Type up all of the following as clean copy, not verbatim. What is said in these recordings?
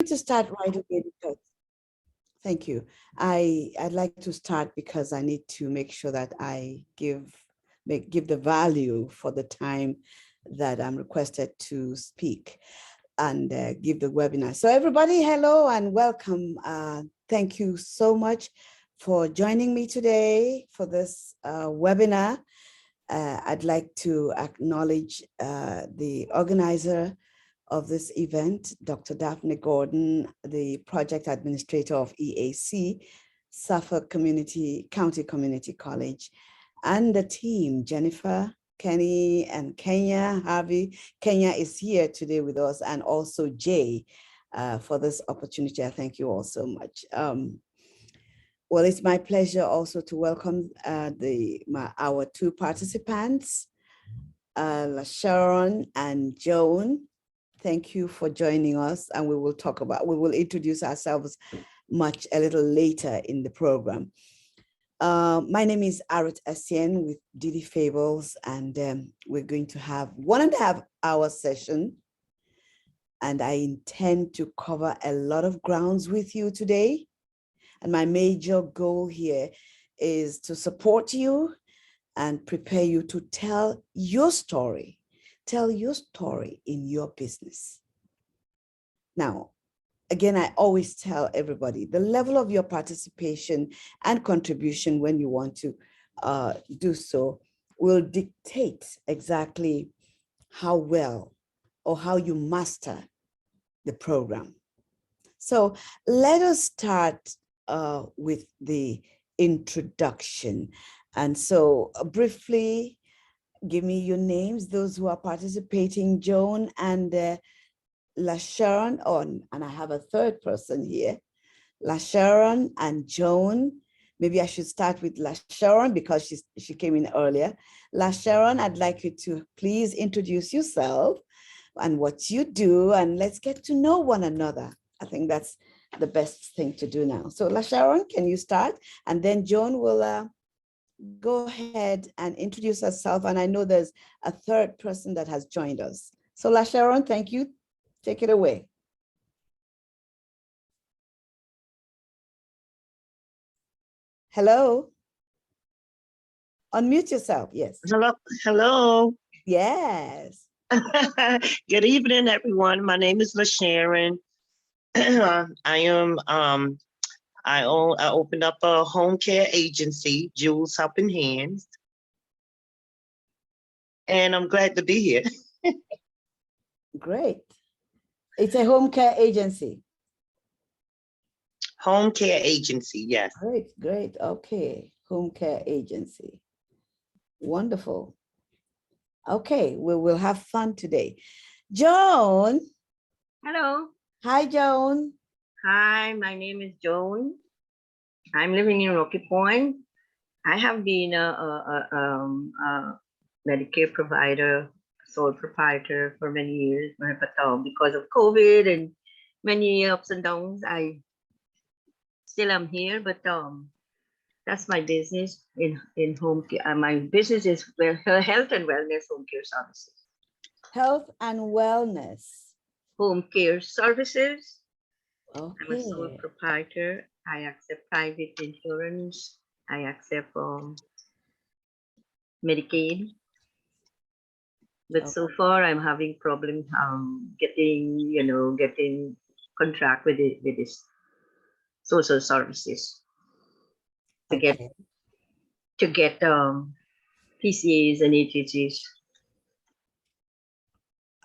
To start right away because thank you. I'd like to start because I need to make sure that I give the value for the time that I'm requested to speak and give the webinar. So everybody, hello and welcome. Thank you so much for joining me today for this webinar. I'd like to acknowledge the organizer of this event, Dr. Daphne Gordon, the project administrator of EAC, Suffolk County Community College, and the team, Jennifer, Kenny, and Kenya, Harvey. Kenya is here today with us, and also Jay for this opportunity. I thank you all so much. Well, it's my pleasure also to welcome our two participants, Sharon and Joan. Thank you for joining us, and we will introduce ourselves a little later in the program. My name is Arit Essien with Didi Fables, and we're going to have 1.5 hour session. And I intend to cover a lot of grounds with you today. And my major goal here is to support you and prepare you to tell your story. Tell your story in your business. Now, again, I always tell everybody the level of your participation and contribution when you want to do so will dictate exactly how well or how you master the program. So let us start with the introduction. And so briefly, give me your names, those who are participating, Joan and LaSharon, and I have a third person here, LaSharon and Joan. Maybe I should start with LaSharon because she came in earlier. LaSharon, I'd like you to please introduce yourself and what you do, and let's get to know one another. I think that's the best thing to do now. So LaSharon, can you start? And then Joan will go ahead and introduce herself. And I know there's a third person that has joined us. So LaSharon, thank you. Take it away. Hello. Unmute yourself. Yes. Hello. Hello. Yes. Good evening, everyone. My name is LaSharon. I opened up a home care agency, Jules Helping Hands. And I'm glad to be here. Great. It's a home care agency. Home care agency, yes. Great, great. Okay. Home care agency. Wonderful. Okay, we will have fun today. Joan. Hello. Hi, Joan. Hi, my name is Joan. I'm living in Rocky Point. I have been a Medicare provider, sole proprietor for many years, but because of COVID and many ups and downs, I still am here, but that's my business in home care. My business is health and wellness home care services. Health and wellness. Home care services. Okay. I'm a sole proprietor. I accept private insurance. I accept Medicaid. But so far, I'm having problems getting contract with this social services to get PCAs and HHs.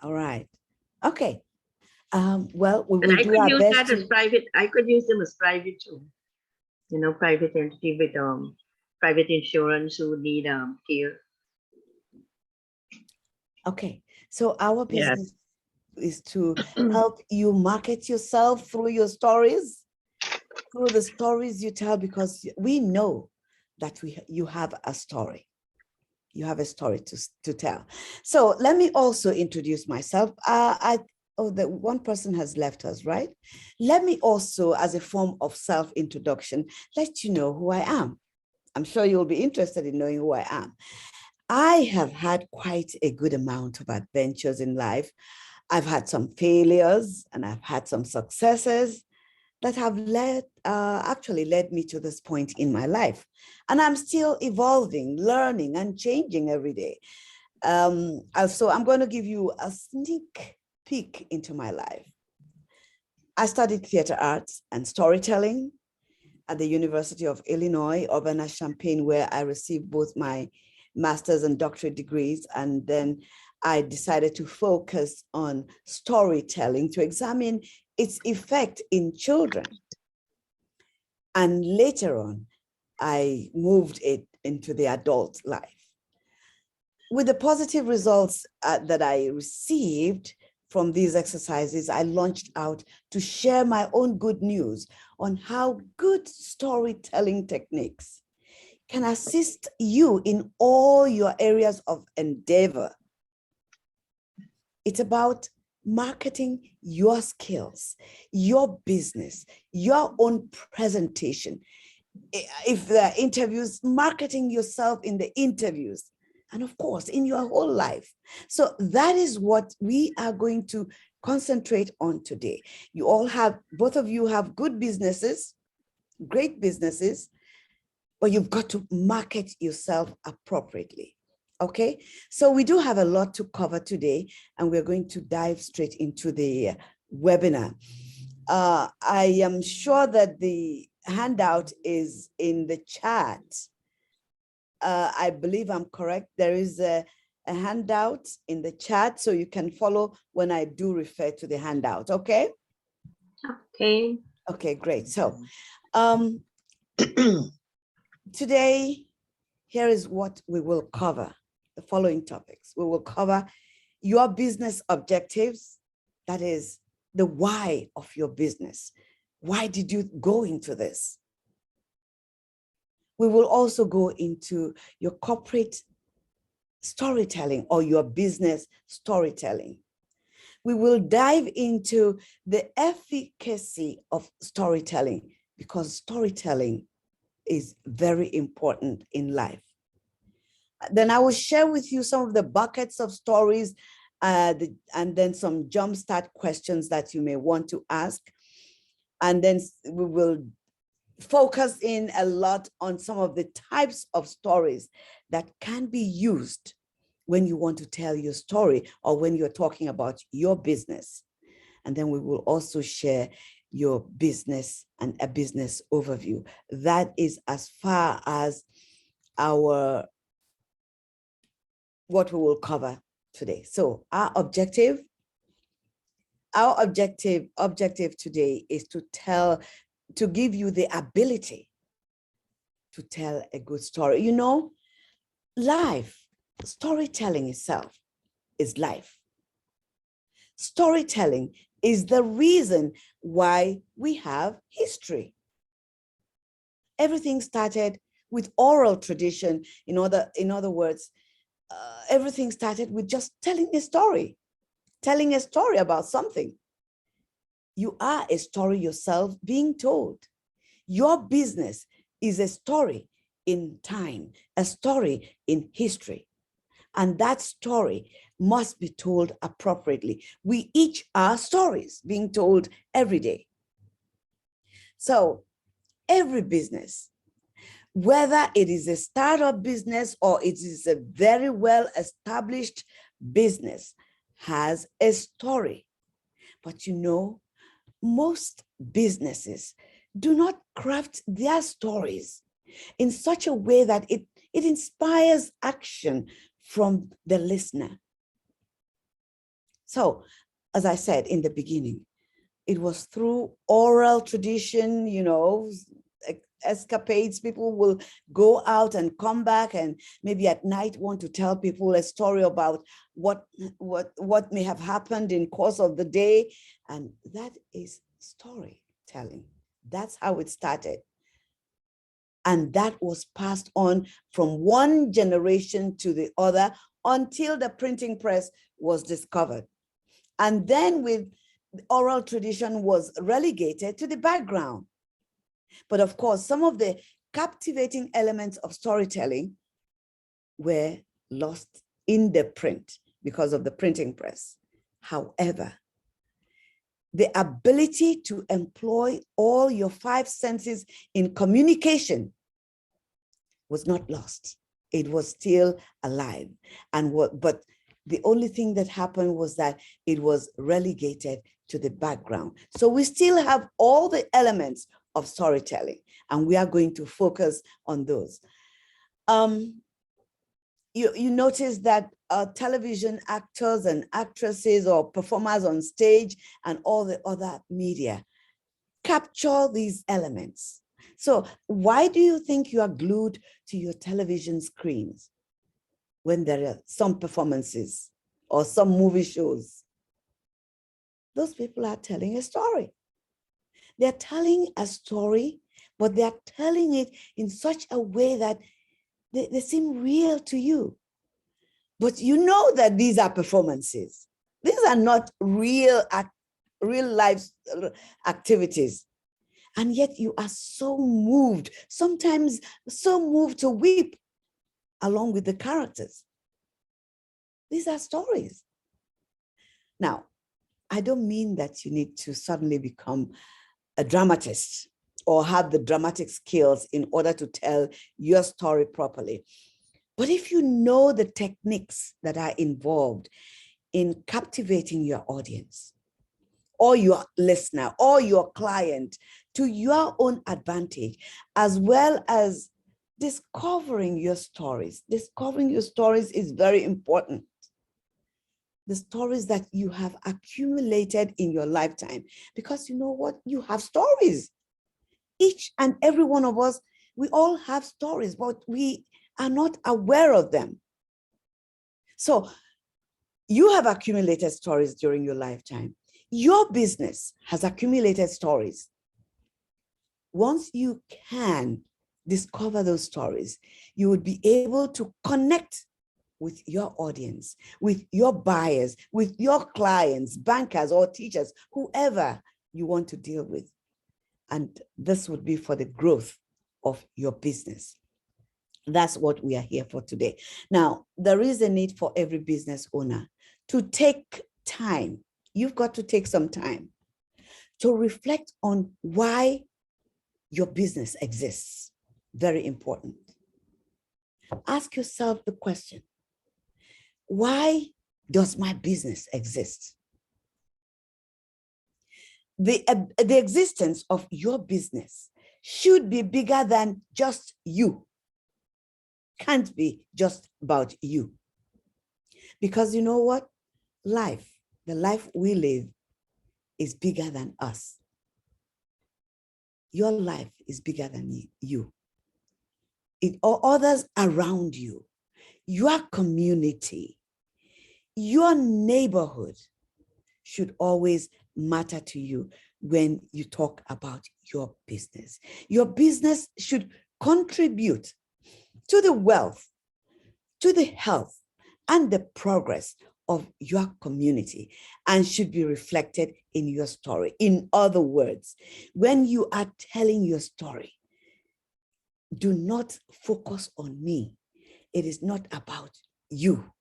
All right. Okay. Well, we will I do our best. That as private. I could use them as private too. Private entity with private insurance who need care. Okay. So our business is to help you market yourself through your stories, through the stories you tell, because we know that you have a story. You have a story to tell. So let me also introduce myself. The one person has left us, right? Let me also, as a form of self-introduction, let you know who I am. I'm sure you'll be interested in knowing who I am. I have had quite a good amount of adventures in life. I've had some failures and I've had some successes that have actually led me to this point in my life. And I'm still evolving, learning, and changing every day. So I'm going to give you a sneak peek into my life. I studied theater arts and storytelling at the University of Illinois, Urbana-Champaign, where I received both my master's and doctorate degrees. And then I decided to focus on storytelling to examine its effect in children. And later on, I moved it into the adult life. With the positive results that I received from these exercises, I launched out to share my own good news on how good storytelling techniques can assist you in all your areas of endeavor. It's about marketing your skills, your business, your own presentation. If there are interviews, marketing yourself in the interviews, and of course, in your whole life. So that is what we are going to concentrate on today. You all have, both of you have good businesses, great businesses, but you've got to market yourself appropriately. Okay, so we do have a lot to cover today, and we're going to dive straight into the webinar. I am sure that the handout is in the chat. I believe I'm correct. There is a handout in the chat, so you can follow when I do refer to the handout, okay? Okay. Okay, great. So today, here is what we will cover. The following topics. We will cover your business objectives, that is the why of your business. Why did you go into this? We will also go into your corporate storytelling or your business storytelling. We will dive into the efficacy of storytelling, because storytelling is very important in life. Then I will share with you some of the buckets of stories and then some jumpstart questions that you may want to ask. And then we will focus in a lot on some of the types of stories that can be used when you want to tell your story or when you're talking about your business. And then we will also share your business and a business overview. That is as far as what we will cover today. So our objective today is to give you the ability to tell a good story. You know, life, storytelling itself is life. Storytelling is the reason why we have history. Everything started with oral tradition. In other words, everything started with just telling a story about something. You are a story yourself being told. Your business is a story in time, a story in history. And that story must be told appropriately. We each are stories being told every day. So every business, whether it is a startup business or it is a very well-established business, has a story. But you know, most businesses do not craft their stories in such a way that it inspires action from the listener. So, as I said in the beginning, it was through oral tradition, you know, escapades. People will go out and come back and maybe at night want to tell people a story about what may have happened in course of the day. And that is storytelling. That's how it started. And that was passed on from one generation to the other until the printing press was discovered. And then with oral tradition was relegated to the background. But of course, some of the captivating elements of storytelling were lost in the print because of the printing press. However, the ability to employ all your 5 senses in communication was not lost. It was still alive. But the only thing that happened was that it was relegated to the background. So we still have all the elements of storytelling, and we are going to focus on those. You notice that television actors and actresses or performers on stage and all the other media capture these elements. So why do you think you are glued to your television screens when there are some performances or some movie shows? Those people are telling a story. They're telling a story, but they're telling it in such a way that they seem real to you. But you know that these are performances. These are not real life activities. And yet you are so moved, sometimes so moved to weep along with the characters. These are stories. Now, I don't mean that you need to suddenly become a dramatist or have the dramatic skills in order to tell your story properly. But if you know the techniques that are involved in captivating your audience or your listener or your client to your own advantage, as well as discovering your stories. Discovering your stories is very important. The stories that you have accumulated in your lifetime, because you know what? You have stories. Each and every one of us, we all have stories, but we are not aware of them. So you have accumulated stories during your lifetime. Your business has accumulated stories. Once you can discover those stories, you would be able to connect with your audience, with your buyers, with your clients, bankers or teachers, whoever you want to deal with. And this would be for the growth of your business. That's what we are here for today. Now, there is a need for every business owner to take time. You've got to take some time to reflect on why your business exists. Very important. Ask yourself the question, why does my business exist? The existence of your business should be bigger than just you. Can't be just about you. Because you know what? Life, the life we live, is bigger than us. Your life is bigger than you. Or others around you, your community, your neighborhood should always matter to you when you talk about your business. Your business should contribute to the wealth, to the health, and the progress of your community, and should be reflected in your story. In other words, when you are telling your story, do not focus on me. It is not about you.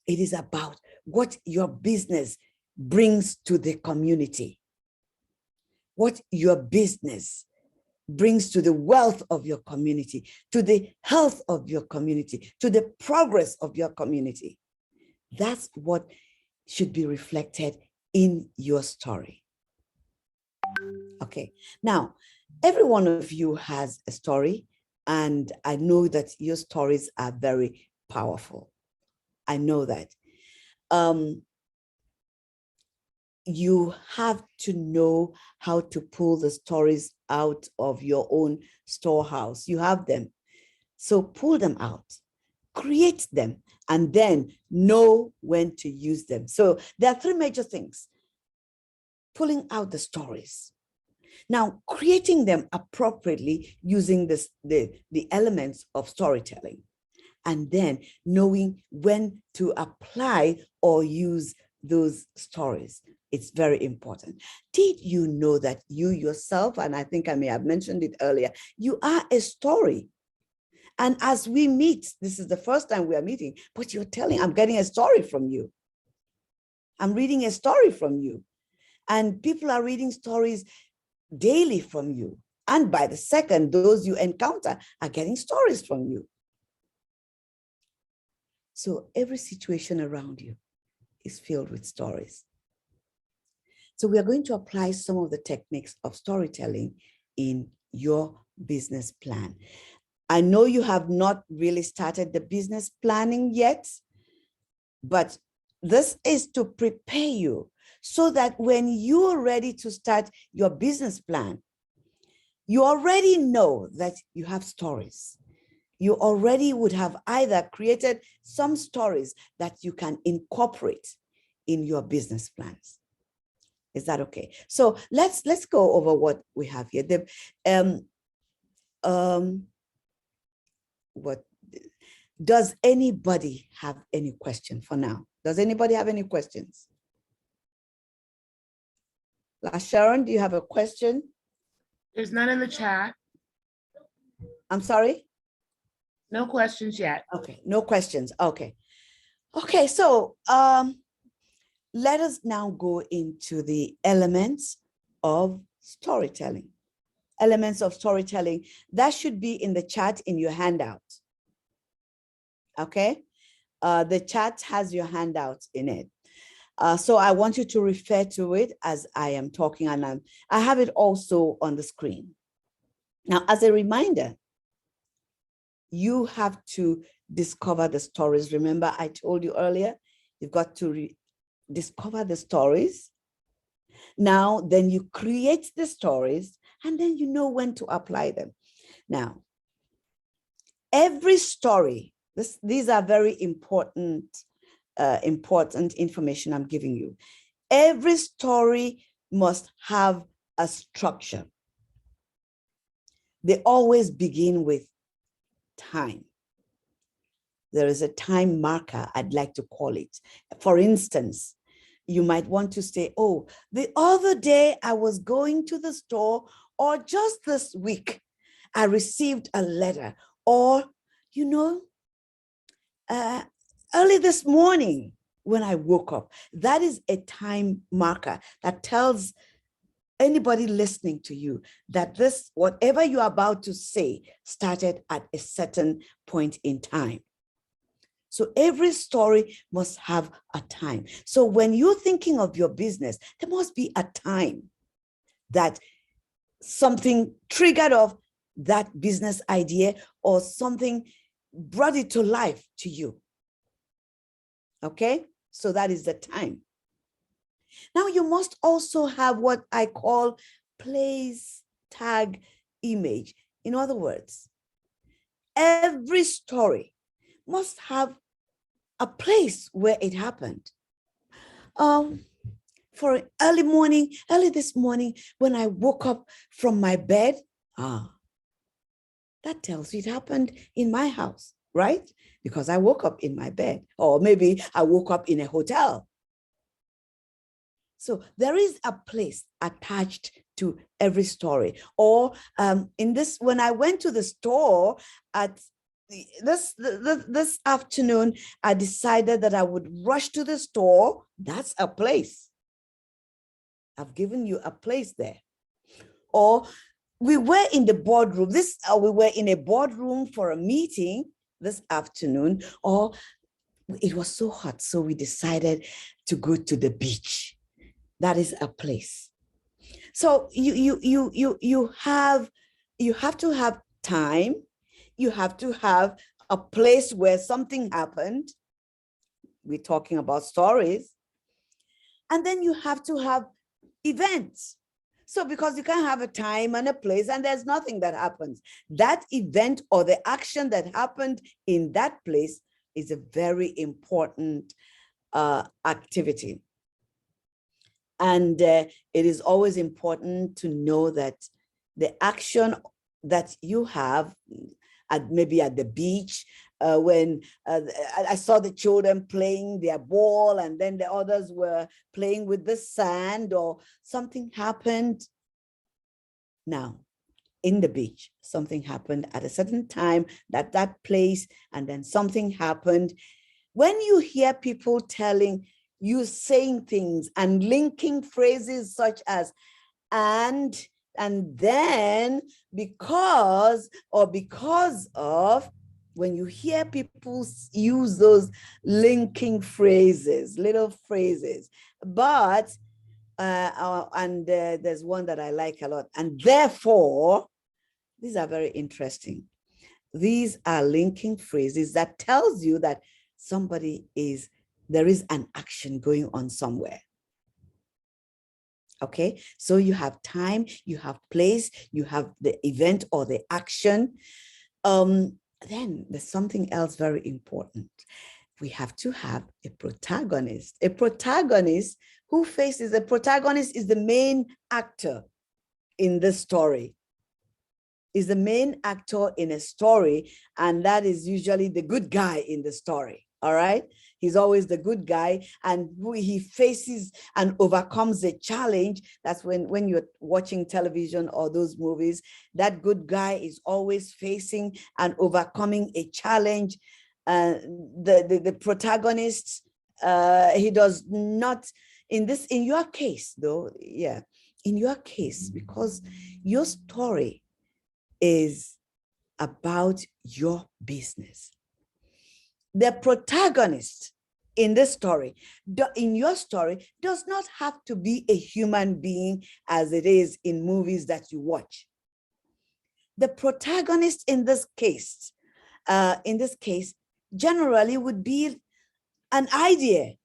It is about what your business brings to the community, what your business brings to the wealth of your community, to the health of your community, to the progress of your community. That's what should be reflected in your story. Okay, now, every one of you has a story, and I know that your stories are very powerful. I know that. You have to know how to pull the stories out of your own storehouse. You have them. So pull them out, create them, and then know when to use them. So there are 3 major things. Pulling out the stories. Now, creating them appropriately using the elements of storytelling, and then knowing when to apply or use those stories. It's very important. Did you know that you yourself, and I think I may have mentioned it earlier, you are a story? And as we meet, this is the first time we are meeting, but you're telling, I'm getting a story from you. I'm reading a story from you. And people are reading stories daily from you. And by the second, those you encounter are getting stories from you. So every situation around you is filled with stories. So we are going to apply some of the techniques of storytelling in your business plan. I know you have not really started the business planning yet, but this is to prepare you so that when you are ready to start your business plan, you already know that you have stories. You already would have either created some stories that you can incorporate in your business plans. Is that okay? So let's go over what we have here. What does anybody have any question for now? Does anybody have any questions? Sharon, do you have a question? There's none in the chat. I'm sorry? No questions yet. Okay, no questions. Okay. Okay, so let us now go into the elements of storytelling. Elements of storytelling, that should be in the chat in your handout. Okay, the chat has your handout in it. So I want you to refer to it as I am talking, and I have it also on the screen. Now, as a reminder, you have to discover the stories. Remember, I told you earlier, you've got to discover the stories. Now, then you create the stories, and then you know when to apply them. Now, every story, these are very important information I'm giving you. Every story must have a structure. They always begin with time. There is a time marker, I'd like to call it. For instance, you might want to say, oh, the other day I was going to the store, or just this week, I received a letter, or, you know, early this morning when I woke up. That is a time marker that tells anybody listening to you that this, whatever you're about to say, started at a certain point in time. So every story must have a time. So when you're thinking of your business, there must be a time that something triggered off that business idea, or something brought it to life to you. Okay, so that is the time. Now you must also have what I call place tag image. In other words, every story must have a place where it happened. For early this morning, when I woke up from my bed, that tells you it happened in my house, right? Because I woke up in my bed, or maybe I woke up in a hotel. So there is a place attached to every story. Or when I went to the store at this afternoon, I decided that I would rush to the store. That's a place. I've given you a place there. Or we were in the boardroom. We were in a boardroom for a meeting this afternoon, or it was so hot, so we decided to go to the beach. That is a place. So you have to have time. You have to have a place where something happened. We're talking about stories. And then you have to have events. So because you can't have a time and a place and there's nothing that happens, that event or the action that happened in that place is a very important activity. And it is always important to know that the action that you have maybe at the beach, when I saw the children playing their ball, and then the others were playing with the sand, or something happened. Now, in the beach, something happened at a certain time, that place, and then something happened. When you hear people telling you saying things and linking phrases such as and then, because, or because of. When you hear people use those linking phrases, little phrases, but there's one that I like a lot, and therefore, these are very interesting. These are linking phrases that tells you that there is an action going on somewhere. Okay, so you have time, you have place, you have the event or the action. Then there's something else very important. We have to have a protagonist. A protagonist who faces, a protagonist is the main actor in this story, is the main actor in a story, and that is usually the good guy in the story. All right, he's always the good guy, and he faces and overcomes a challenge. That's when you're watching television or those movies, that good guy is always facing and overcoming a challenge. The protagonist, he does not, in your case though, yeah, in your case, because your story is about your business. The protagonist in this story, in your story, does not have to be a human being as it is in movies that you watch. The protagonist in this case, generally would be an idea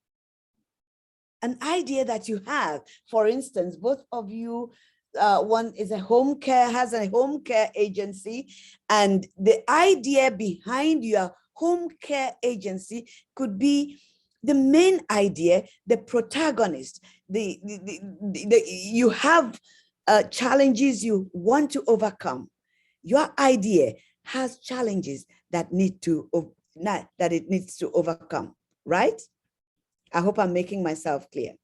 that you have. For instance, both of you, one is has a home care agency, and the idea behind your home care agency could be the main idea, the protagonist. You have challenges you want to overcome. Your idea has challenges that it needs to overcome, right? I hope I'm making myself clear.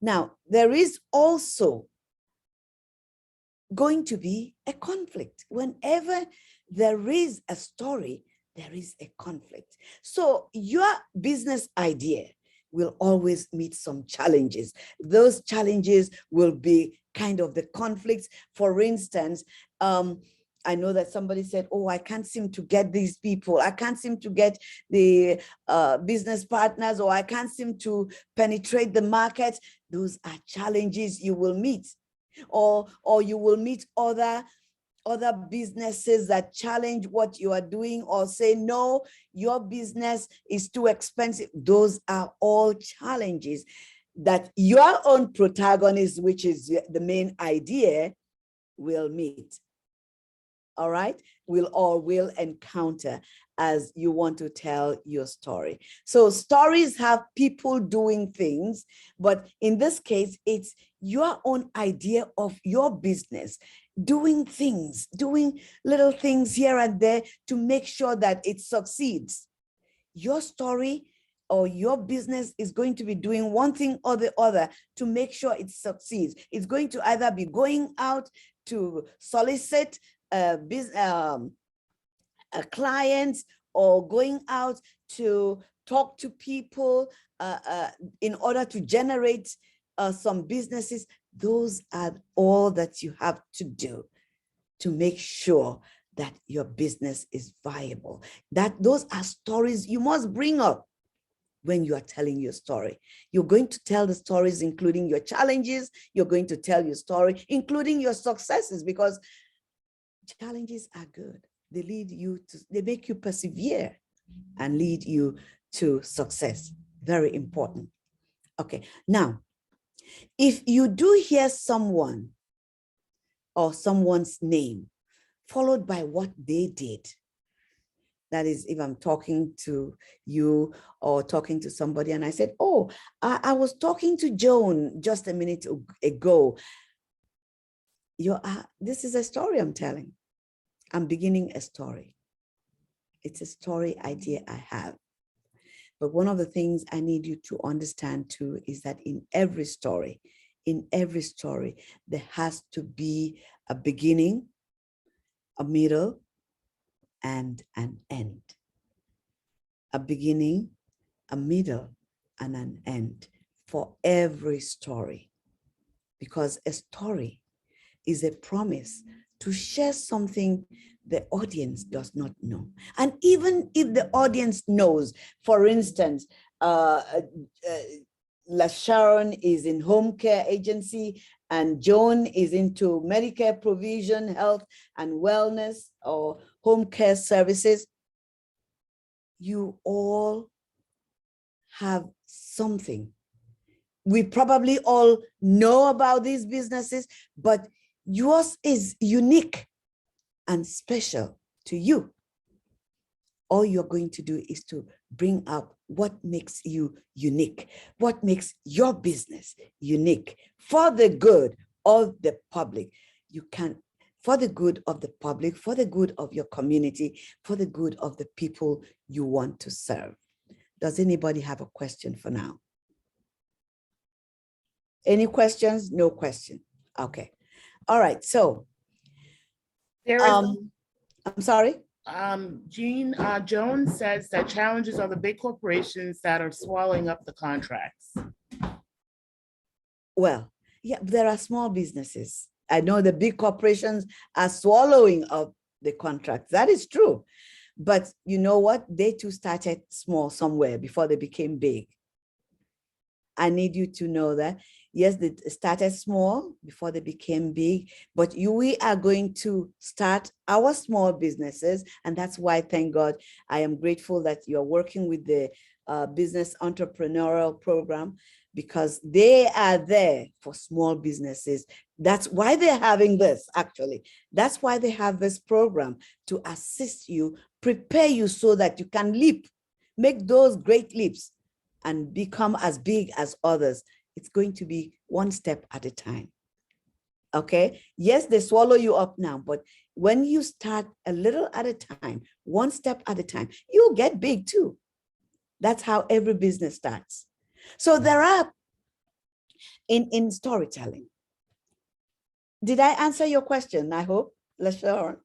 Now, there is also going to be a conflict. Whenever there is a story, there is a conflict. So your business idea will always meet some challenges. Those challenges will be kind of the conflicts. For instance, I know that somebody said, oh, I can't seem to get these people. I can't seem to get the business partners, or I can't seem to penetrate the market. Those are challenges you will meet. Or you will meet other businesses that challenge what you are doing, or say, no, your business is too expensive. Those are all challenges that your own protagonist, which is the main idea, will meet. All right, will encounter as you want to tell your story. So stories have people doing things, but in this case, it's your own idea of your business, doing things, doing little things here and there to make sure that it succeeds. Your story or your business is going to be doing one thing or the other to make sure it succeeds. It's going to either be going out to solicit clients, or going out to talk to people in order to generate some businesses. Those are all that you have to do to make sure that your business is viable. Those are stories you must bring up when you are telling your story. You're going to tell the stories, including your challenges. You're going to tell your story, including your successes, because challenges are good. They make you persevere and lead you to success. Very important. Okay, now, if you do hear someone or someone's name followed by what they did, that is, if I'm talking to you or talking to somebody and I said, oh, I was talking to Joan just a minute ago. This is a story I'm telling. I'm beginning a story. It's a story idea I have. But one of the things I need you to understand too is that in every story, there has to be a beginning, a middle, and an end. A beginning, a middle, and an end for every story, because a story is a promise to share something the audience does not know. And even if the audience knows, for instance, LaSharon is in home care agency and Joan is into Medicare provision, health and wellness or home care services, you all have something. We probably all know about these businesses, but yours is unique and special to you. All you're going to do is to bring up what makes you unique, what makes your business unique for the good of the public. You can, for the good of the public, for the good of your community, for the good of the people you want to serve. Does anybody have a question for now? Any questions? No question. Okay. All right. So, There is, I'm sorry. Joan says that challenges are the big corporations that are swallowing up the contracts. Well, yeah, there are small businesses. I know the big corporations are swallowing up the contracts. That is true. But you know what? They too started small somewhere before they became big. I need you to know that. Yes, they started small before they became big, but we are going to start our small businesses. And that's why, thank God, I am grateful that you're working with the business entrepreneurial program, because they are there for small businesses. That's why they're having this, actually. That's why they have this program, to assist you, prepare you so that you can leap, make those great leaps and become as big as others. It's going to be one step at a time. Okay. Yes, they swallow you up now, but when you start a little at a time, one step at a time, you'll get big too. That's how every business starts. So there are, in storytelling. Did I answer your question? I hope, LaSharon.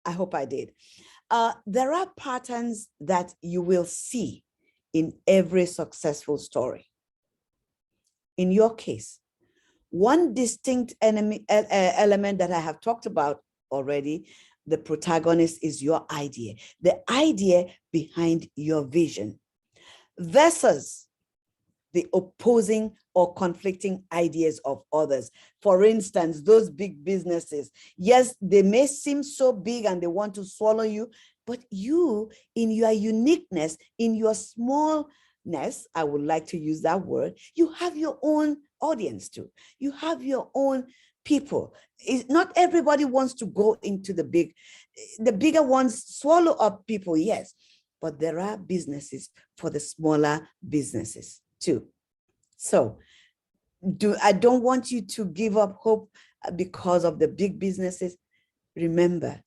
I hope I did. There are patterns that you will see in every successful story. In your case, one distinct element that I have talked about already, the protagonist, is your idea, the idea behind your vision, versus the opposing or conflicting ideas of others. For instance, those big businesses, yes, they may seem so big and they want to swallow you, but you, in your uniqueness, in your smallness, I would like to use that word, you have your own audience too. You have your own people. Not everybody wants to go into the bigger ones swallow up people, yes, but there are businesses for the smaller businesses too. So I don't want you to give up hope because of the big businesses. Remember,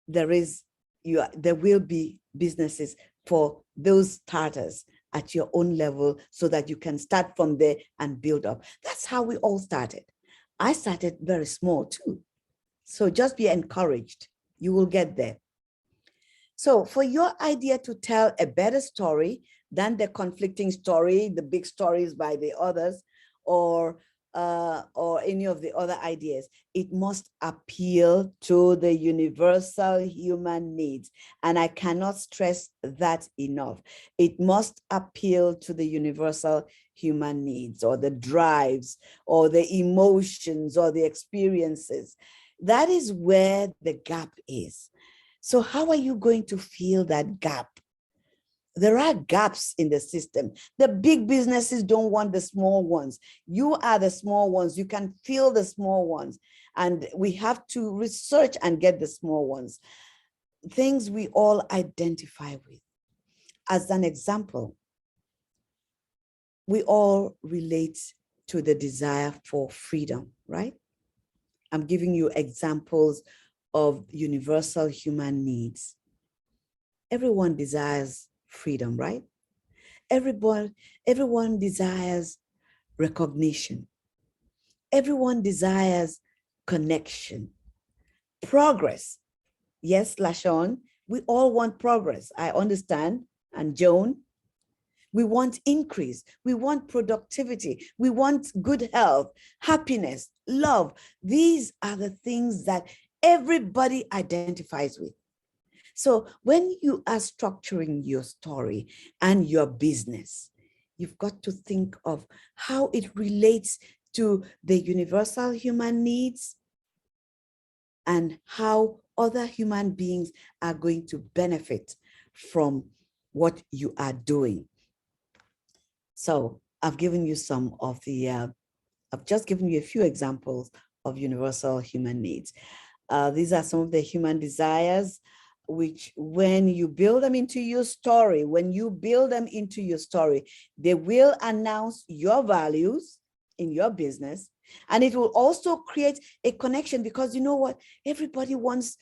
there will be businesses for those starters at your own level, so that you can start from there and build up. That's how we all started. I started very small too. So just be encouraged. You will get there. So for your idea to tell a better story than the conflicting story, the big stories by the others, or any of the other ideas, it must appeal to the universal human needs. And I cannot stress that enough. It must appeal to the universal human needs, or the drives, or the emotions, or the experiences. That is where the gap is. So how are you going to fill that gap? There are gaps in the system. The big businesses don't want the small ones. You are the small ones. You can fill the small ones. And we have to research and get the small ones. Things we all identify with. As an example, we all relate to the desire for freedom, right? I'm giving you examples of universal human needs. Everyone desires freedom, right? Everyone desires recognition. Everyone desires connection, progress. Yes, LaShawn, We all want progress. I understand. And Joan, we want increase. We want productivity. We want good health, happiness, love. These are the things that everybody identifies with. So when you are structuring your story and your business, you've got to think of how it relates to the universal human needs and how other human beings are going to benefit from what you are doing. So I've given you some of the, I've just given you a few examples of universal human needs. These are some of the human desires, which when you build them into your story, they will announce your values in your business. And it will also create a connection, because you know what? Everybody wants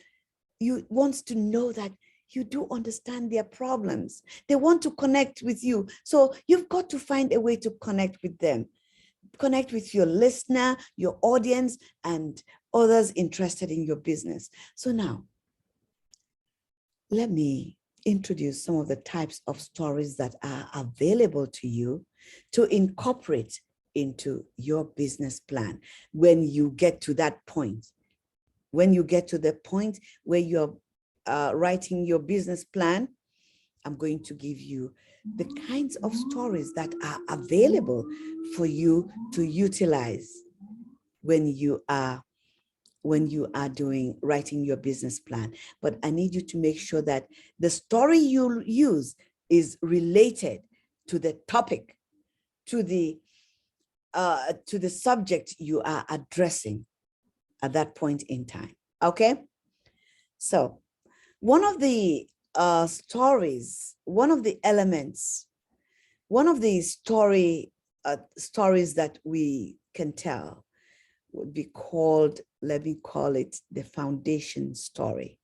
to know that you do understand their problems. They want to connect with you. So you've got to find a way to connect with them. Connect with your listener, your audience, and others interested in your business. So now, let me introduce some of the types of stories that are available to you to incorporate into your business plan when you get to that point. When you get to the point where you're writing your business plan, I'm going to give you the kinds of stories that are available for you to utilize when you are writing your business plan. But I need you to make sure that the story you use is related to the topic, to the subject you are addressing at that point in time. Okay, so one of the stories, one of the elements, one of the stories that we can tell would be called, let me call it, the foundation story.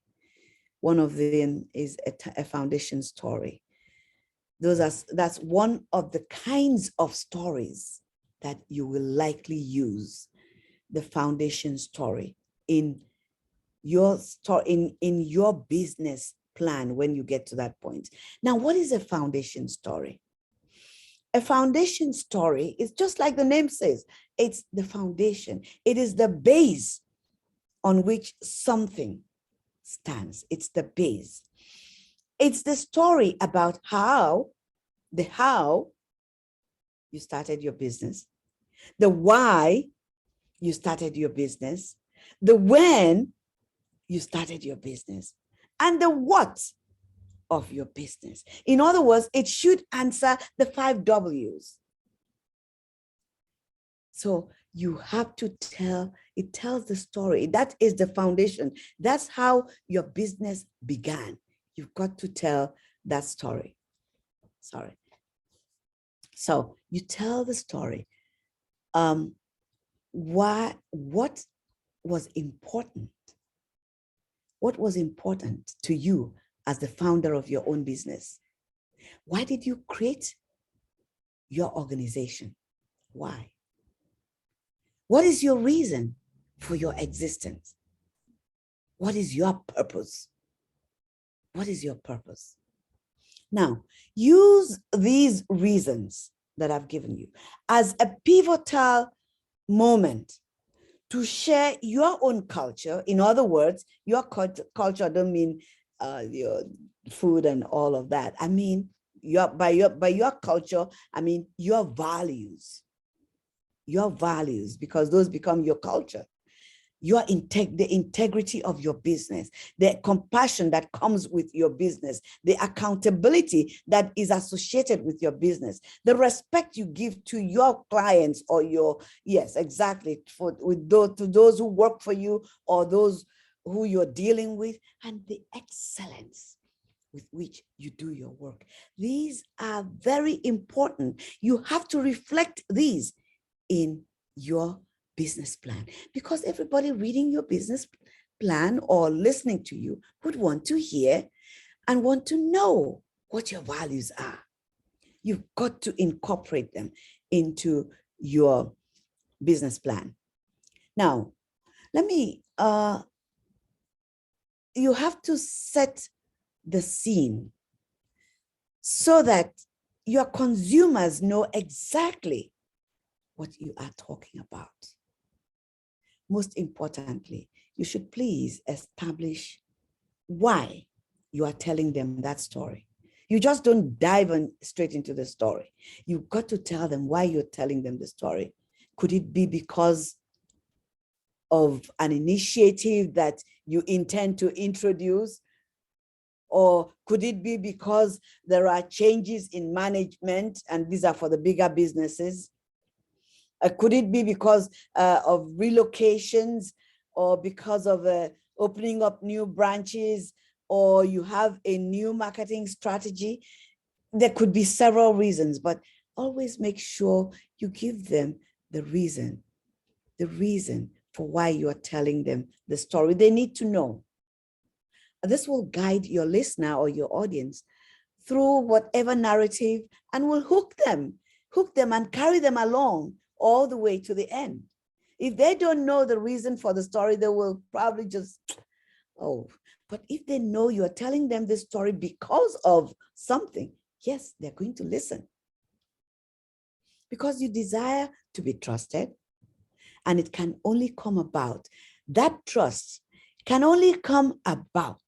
One of them is a foundation story. That's one of the kinds of stories that you will likely use, the foundation story in your in your business plan when you get to that point. Now, what is a foundation story? A foundation story is just like the name says, it's the foundation. It is the base on which something stands. It's the base. It's the story about how you started your business, the why you started your business, the when you started your business, and the what of your business. In other words, it should answer the 5 W's. So you have to it tells the story. That is the foundation. That's how your business began. You've got to tell that story. Sorry. So you tell the story. What was important? What was important to you as the founder of your own business? Why did you create your organization? Why? What is your reason for your existence? What is your purpose? What is your purpose? Now, use these reasons that I've given you as a pivotal moment to share your own culture. In other words, your culture, I don't mean your food and all of that. I mean, by your culture, I mean your values, because those become your culture. The integrity of your business, the compassion that comes with your business, the accountability that is associated with your business, the respect you give to your clients or yes, exactly, to those who work for you or those who you're dealing with, and the excellence with which you do your work. These are very important. You have to reflect these in your business plan, because everybody reading your business plan or listening to you would want to hear and want to know what your values are. You've got to incorporate them into your business plan. Now, let me, you have to set the scene so that your consumers know exactly what you are talking about. Most importantly, you should please establish why you are telling them that story. You just don't dive straight into the story. You've got to tell them why you're telling them the story. Could it be because of an initiative that you intend to introduce? Or could it be because there are changes in management and these are for the bigger businesses? Could it be because of relocations or because of opening up new branches, or you have a new marketing strategy? There could be several reasons, but always make sure you give them the reason for why you are telling them the story. They need to know. This will guide your listener or your audience through whatever narrative and will hook them and carry them along all the way to the end. If they don't know the reason for the story, they will probably just, but if they know you're telling them this story because of something, yes, they're going to listen. Because you desire to be trusted, and it can only come about, that trust can only come about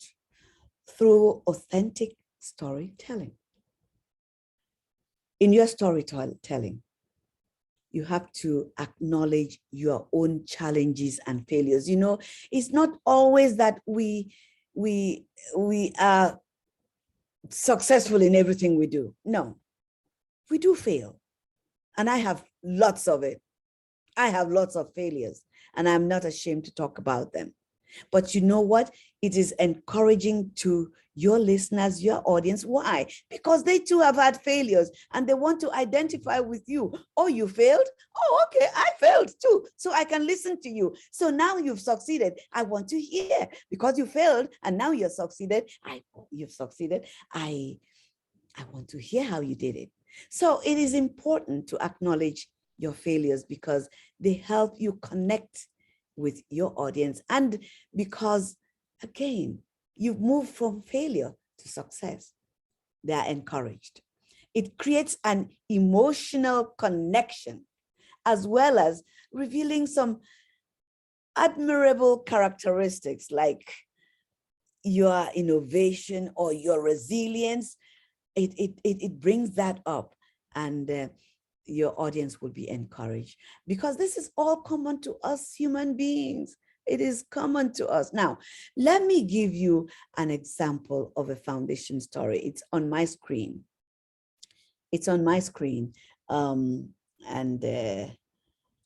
through authentic storytelling. In your storytelling, you have to acknowledge your own challenges and failures. You know, it's not always that we are successful in everything we do. No, we do fail. And I have lots of it. I have lots of failures, and I'm not ashamed to talk about them. But you know what? It is encouraging to your listeners, your audience. Why? Because they too have had failures and they want to identify with you. Oh, you failed? Oh, okay, I failed too. So I can listen to you. So now you've succeeded. I want to hear, because you failed and now you've succeeded. You've succeeded. I want to hear how you did it. So it is important to acknowledge your failures because they help you connect with your audience, and because, again, you've moved from failure to success. They are encouraged. It creates an emotional connection, as well as revealing some admirable characteristics like your innovation or your resilience. It brings that up, and your audience will be encouraged, because this is all common to us human beings. It is common to us. Now, let me give you an example of a foundation story. It's on my screen. It's on my screen.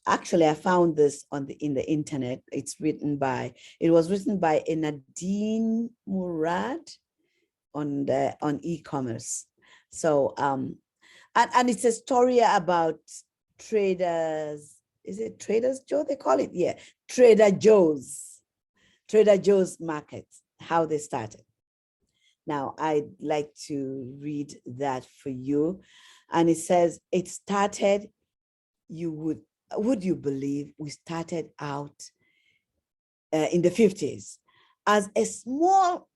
Actually, I found this in the internet. It was written by Nadine Murad on e-commerce. So, and it's a story about traders. Is it Traders Joe they call it? Yeah, Trader Joe's market, how they started. Now, I'd like to read that for you. And it says, it started, would you believe we started out in the 50s as a small,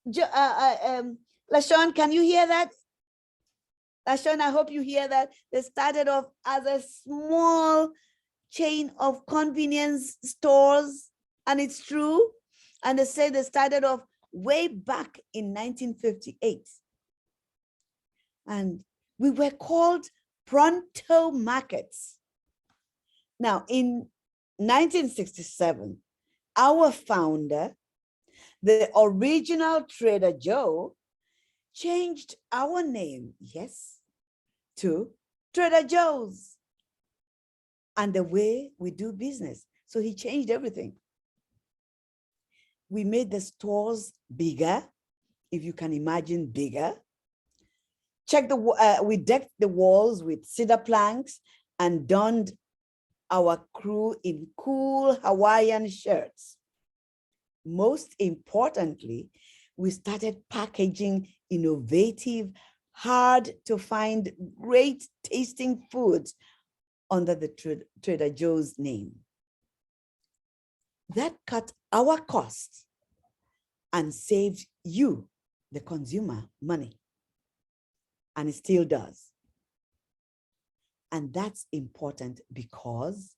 LaShawn, can you hear that? LaShawn, I hope you hear that. They started off as a small chain of convenience stores, and it's true. And they say they started off way back in 1958. And we were called Pronto Markets. Now, in 1967, our founder, the original Trader Joe, changed our name, yes, to Trader Joe's, and the way we do business. So he changed everything. We made the stores bigger, if you can imagine, bigger. We decked the walls with cedar planks and donned our crew in cool Hawaiian shirts. Most importantly, we started packaging innovative, hard to find, great tasting foods under the Trader Joe's name. That cut our costs and saved you the consumer money, and it still does. And that's important because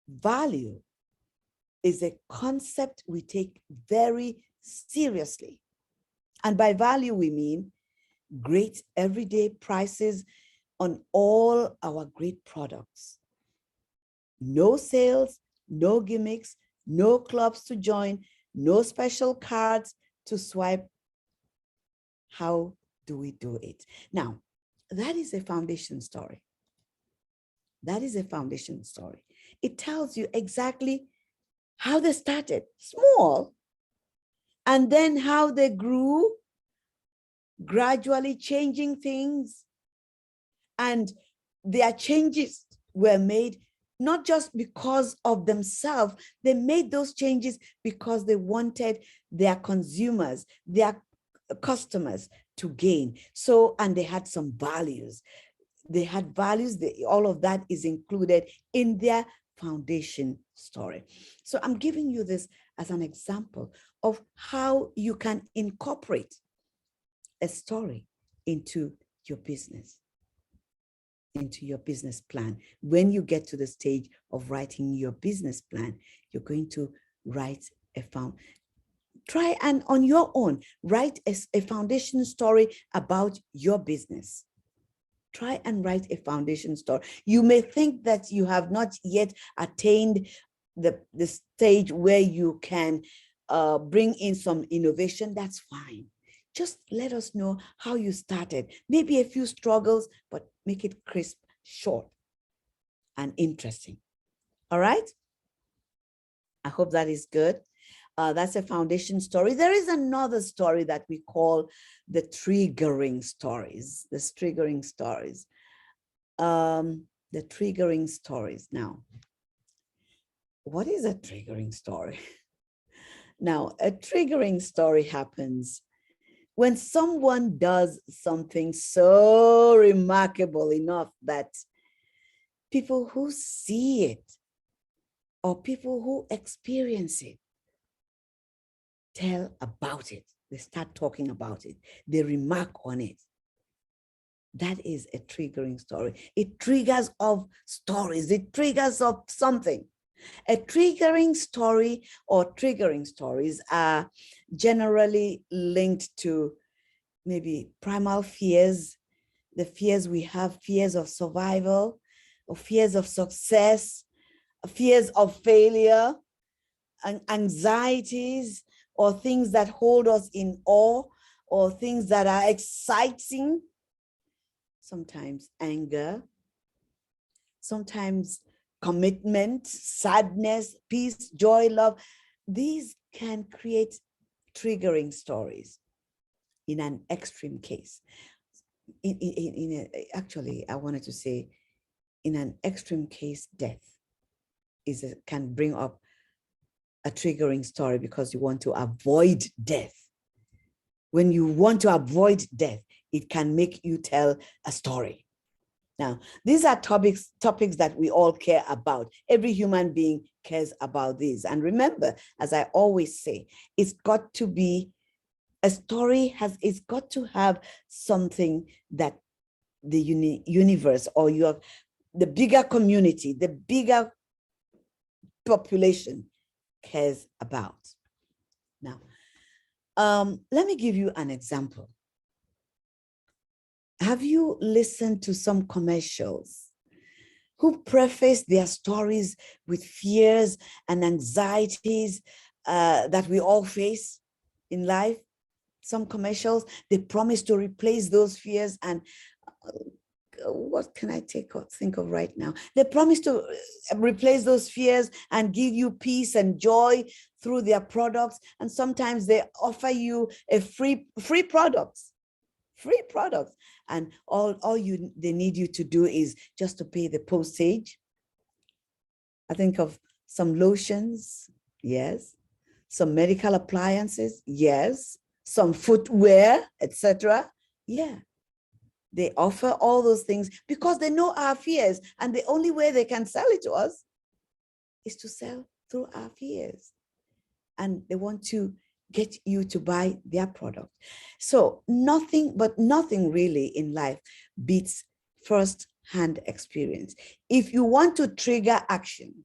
value is a concept we take very seriously. And by value, we mean great everyday prices on all our great products. No sales, no gimmicks, no clubs to join, no special cards to swipe. How do we do it? Now, that is a foundation story. That is a foundation story. It tells you exactly how they started, small, and then how they grew, gradually changing things. And their changes were made not just because of themselves, they made those changes because they wanted their consumers, their customers to gain. So, and they had some values. They had values, all of that is included in their foundation story. So I'm giving you this as an example of how you can incorporate a story into your business, into your business plan. When you get to the stage of writing your business plan, you're going to write try and on your own, write a foundation story about your business. Try and write a foundation story. You may think that you have not yet attained the stage where you can bring in some innovation. That's fine. Just let us know how you started. Maybe a few struggles, but make it crisp, short, and interesting. All right? I hope that is good. That's a foundation story. There is another story that we call the triggering stories. The triggering stories. The triggering stories. Now, what is a triggering story? Now, a triggering story happens when someone does something so remarkable enough that people who see it or people who experience it tell about it. They start talking about it. They remark on it. That is a triggering story. It triggers off stories. It triggers off something. A triggering story or triggering stories are generally linked to maybe primal fears, the fears we have, fears of survival, or fears of success, fears of failure, and anxieties, or things that hold us in awe, or things that are exciting, sometimes anger, sometimes commitment, sadness, peace, joy, love. These can create triggering stories in an extreme case. Actually, I wanted to say, in an extreme case, death can bring up a triggering story because you want to avoid death. When you want to avoid death, it can make you tell a story. Now, these are topics that we all care about. Every human being cares about these. And remember, as I always say, it's got to be, a story it's got to have something that the universe or the bigger community, the bigger population cares about. Now, let me give you an example. Have you listened to some commercials who preface their stories with fears and anxieties that we all face in life? Some commercials, they promise to replace those fears and what can I think of right now? They promise to replace those fears and give you peace and joy through their products. And sometimes they offer you a free products. And all they need you to do is just to pay the postage. I think of some lotions, yes. Some medical appliances, yes. Some footwear, etc. Yeah. They offer all those things because they know our fears, and the only way they can sell it to us is to sell through our fears. And they want to get you to buy their product. So nothing really in life beats first-hand experience. If you want to trigger action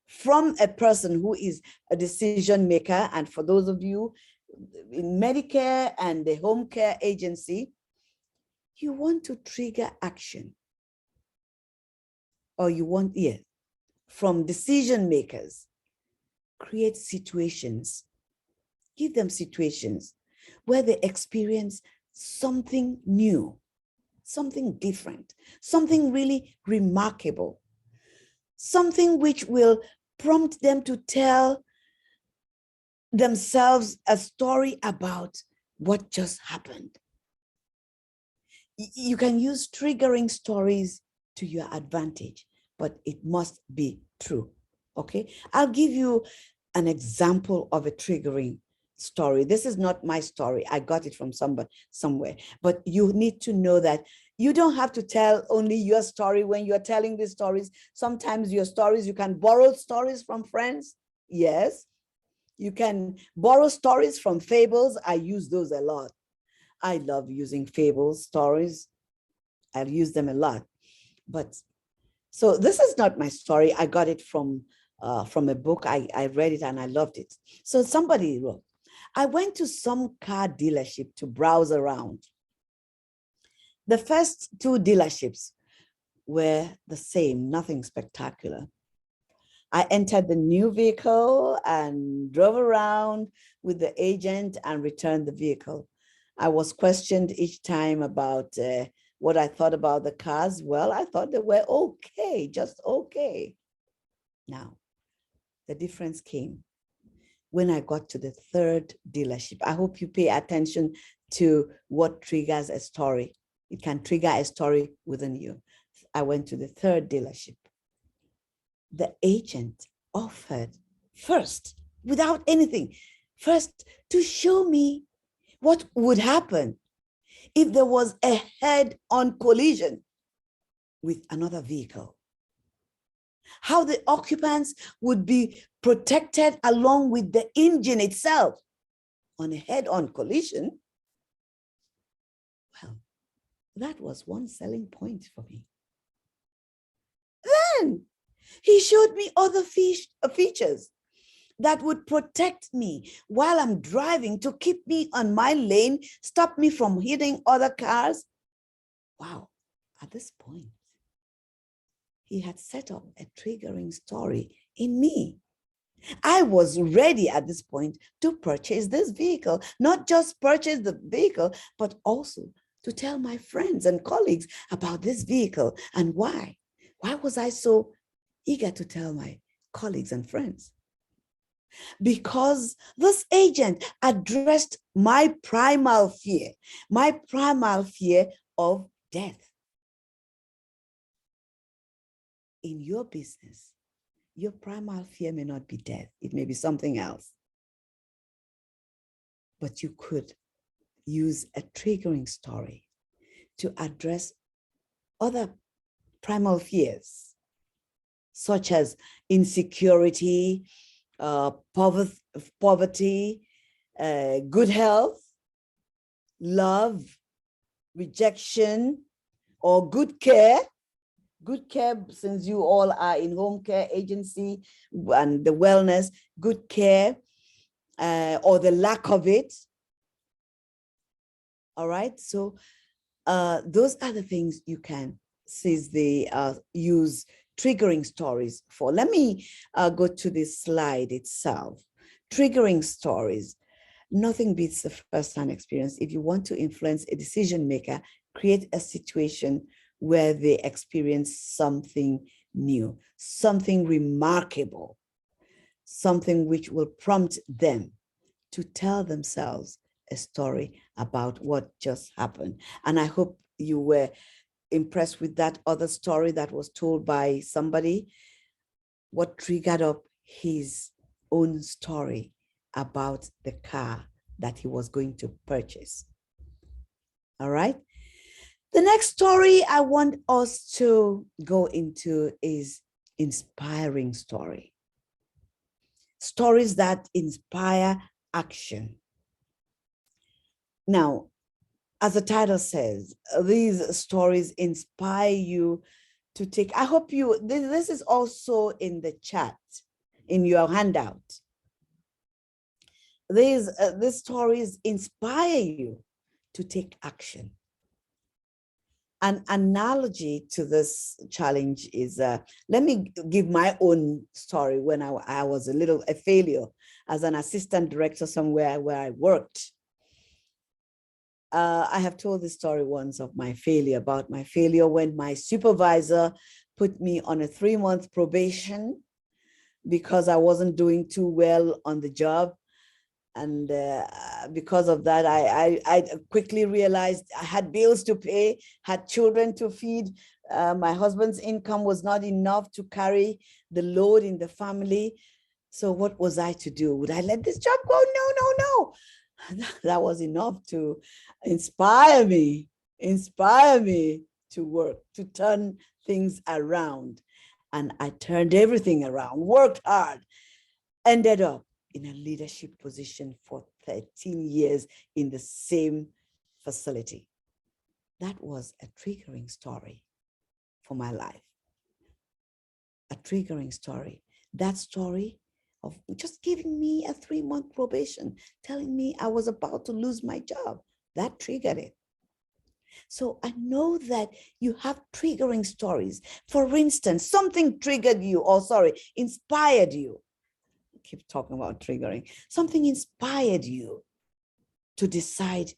from a person who is a decision maker, and for those of you in Medicare and the home care agency, you want to trigger action, or you want, from decision makers, create situations, give them situations where they experience something new, something different, something really remarkable, something which will prompt them to tell themselves a story about what just happened. You can use triggering stories to your advantage, but it must be true, okay? I'll give you an example of a triggering story. This is not my story. I got it from somewhere, but you need to know that you don't have to tell only your story when you're telling these stories. Sometimes your stories, you can borrow stories from friends. Yes, you can borrow stories from fables. I use those a lot. I love using fables, stories. I'll use them a lot. But so this is not my story. I got it from a book. I read it and I loved it. So somebody wrote, I went to some car dealership to browse around. The first two dealerships were the same, nothing spectacular. I entered the new vehicle and drove around with the agent and returned the vehicle. I was questioned each time about what I thought about the cars. Well, I thought they were okay, just okay. Now, the difference came when I got to the third dealership. I hope you pay attention to what triggers a story. It can trigger a story within you. I went to the third dealership. The agent offered first, without anything, first to show me what would happen if there was a head-on collision with another vehicle. How the occupants would be protected along with the engine itself on a head-on collision. Well, that was one selling point for me. Then he showed me other features that would protect me while I'm driving, to keep me on my lane, stop me from hitting other cars. Wow, at this point, he had set up a triggering story in me. I was ready at this point to purchase this vehicle, not just purchase the vehicle, but also to tell my friends and colleagues about this vehicle and why. Why was I so eager to tell my colleagues and friends? Because this agent addressed my primal fear of death. In your business, your primal fear may not be death. It may be something else. But you could use a triggering story to address other primal fears, such as insecurity, poverty, good health, love, rejection, or good care. Good care, since you all are in home care agency and the wellness, good care, or the lack of it. All right, so those are the things you can use triggering stories for. Let me go to this slide itself. Triggering stories. Nothing beats the first-hand experience. If you want to influence a decision maker, create a situation where they experience something new, something remarkable, something which will prompt them to tell themselves a story about what just happened. And I hope you were impressed with that other story that was told by somebody, what triggered up his own story about the car that he was going to purchase. All right. The next story I want us to go into is inspiring story. Stories that inspire action. Now, as the title says, these stories inspire you to take, I hope you, this is also in the chat, in your handout. These stories inspire you to take action. An analogy to this challenge is, let me give my own story when I was a failure as an assistant director somewhere where I worked. I have told this story once of my failure, about my failure when my supervisor put me on a 3-month probation because I wasn't doing too well on the job. And because of that, I quickly realized I had bills to pay, had children to feed. My husband's income was not enough to carry the load in the family. So what was I to do? Would I let this job go? No. That was enough to inspire me to work, to turn things around. And I turned everything around, worked hard, ended up in a leadership position for 13 years in the same facility. That was a triggering story for my life. A triggering story. That story of just giving me a 3-month probation, telling me I was about to lose my job, that triggered it. So I know that you have triggering stories. For instance, something triggered you, inspired you. I keep talking about triggering. Something inspired you to decide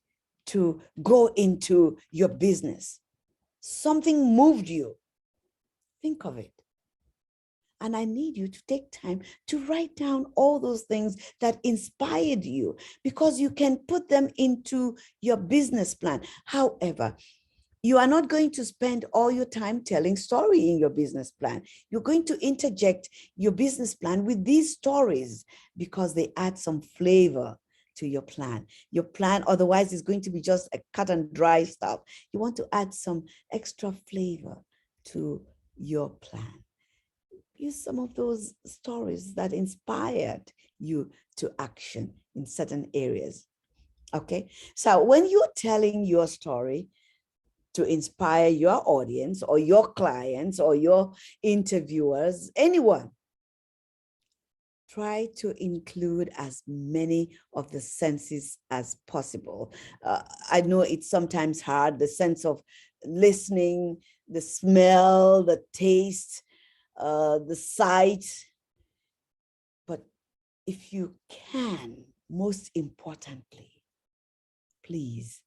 to go into your business. Something moved you. Think of it. And I need you to take time to write down all those things that inspired you, because you can put them into your business plan. However, you are not going to spend all your time telling story in your business plan. You're going to interject your business plan with these stories because they add some flavor to your plan. Your plan otherwise is going to be just a cut and dry stuff. You want to add some extra flavor to your plan. Use some of those stories that inspired you to action in certain areas. Okay, so when you're telling your story to inspire your audience or your clients or your interviewers, anyone, try to include as many of the senses as possible. I know it's sometimes hard, the sense of listening, the smell, the taste, the sight. But if you can, most importantly, please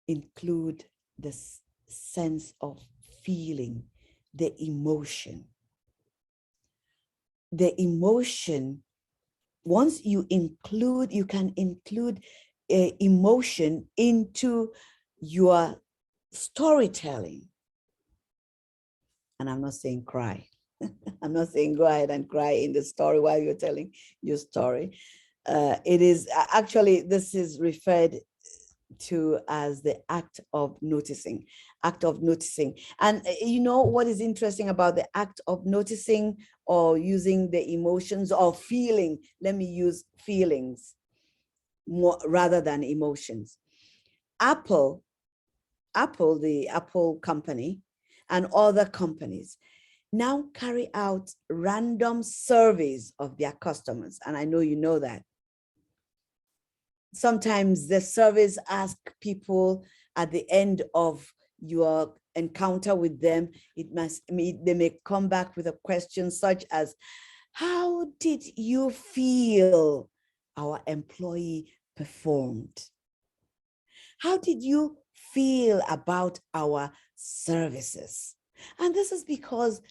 include the sense of feeling, the emotion. The emotion, once you can include emotion into your storytelling. And I'm not saying cry. I'm not saying go ahead and cry in the story while you're telling your story. It is actually, this is referred to as the act of noticing. And you know what is interesting about the act of noticing or using the emotions or feeling? Let me use feelings more rather than emotions. Apple, the Apple company, and other companies now carry out random surveys of their customers. And I know you know that. Sometimes the surveys ask people at the end of your encounter with them, they may come back with a question such as, how did you feel our employee performed? How did you feel about our services? And this is because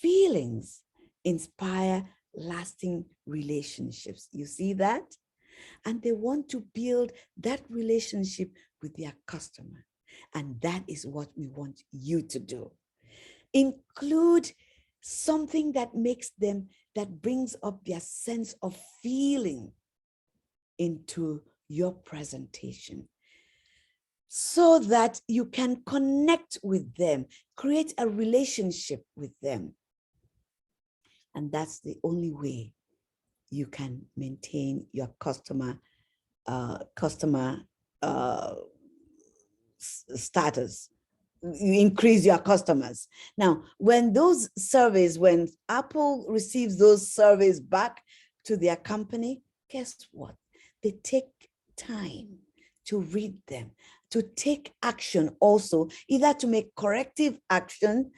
feelings inspire lasting relationships. You see that? And they want to build that relationship with their customer. And that is what we want you to do. Include something that makes them, that brings up their sense of feeling into your presentation, so that you can connect with them, create a relationship with them. And that's the only way you can maintain your customer status. You increase your customers. Now, when those surveys, when Apple receives those surveys back to their company, guess what? They take time to read them, to take action also, either to make corrective action,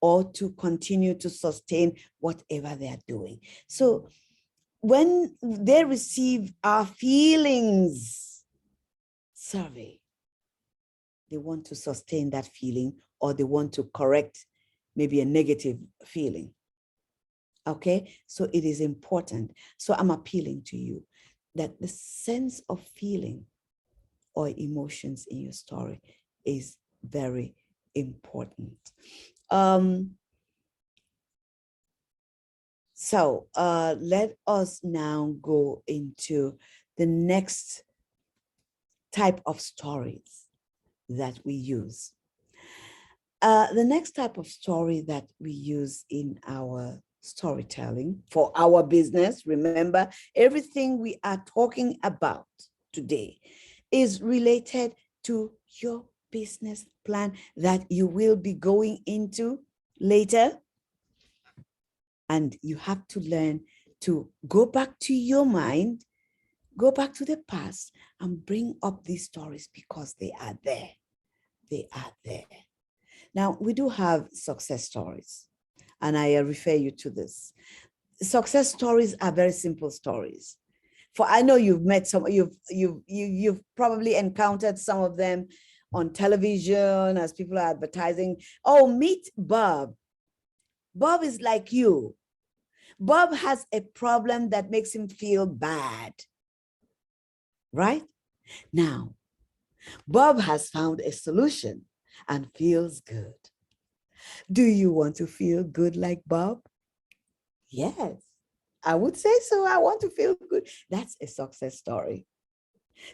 or to continue to sustain whatever they are doing. So when they receive our feelings survey, they want to sustain that feeling, or they want to correct maybe a negative feeling. Okay, so it is important. So I'm appealing to you that the sense of feeling or emotions in your story is very important. So let us now go into the next type of stories that we use. The next type of story that we use in our storytelling for our business, remember, everything we are talking about today is related to your business plan that you will be going into later. And you have to learn to go back to your mind, go back to the past, and bring up these stories because they are there. They are there. Now, we do have success stories, and I refer you to this. Success stories are very simple stories. For I know you've met some, you've probably encountered some of them on television as people are advertising. Oh, meet Bob. Bob is like you. Bob has a problem that makes him feel bad, right? Now, Bob has found a solution and feels good. Do you want to feel good like Bob? Yes, I would say so. I want to feel good. That's a success story.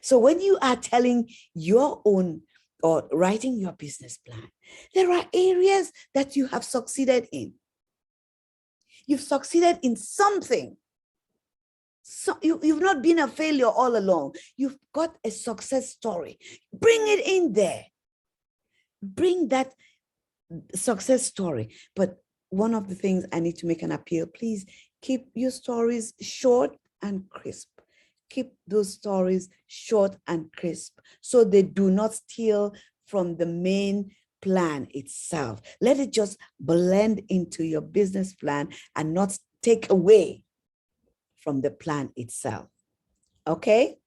So when you are telling your own or writing your business plan, there are areas that you have succeeded in. You've succeeded in something. So you've not been a failure all along. You've got a success story. Bring it in there. Bring that success story. But one of the things I need to make an appeal, please keep your stories short and crisp. Keep those stories short and crisp so they do not steal from the main plan itself. Let it just blend into your business plan and not take away from the plan itself. Okay?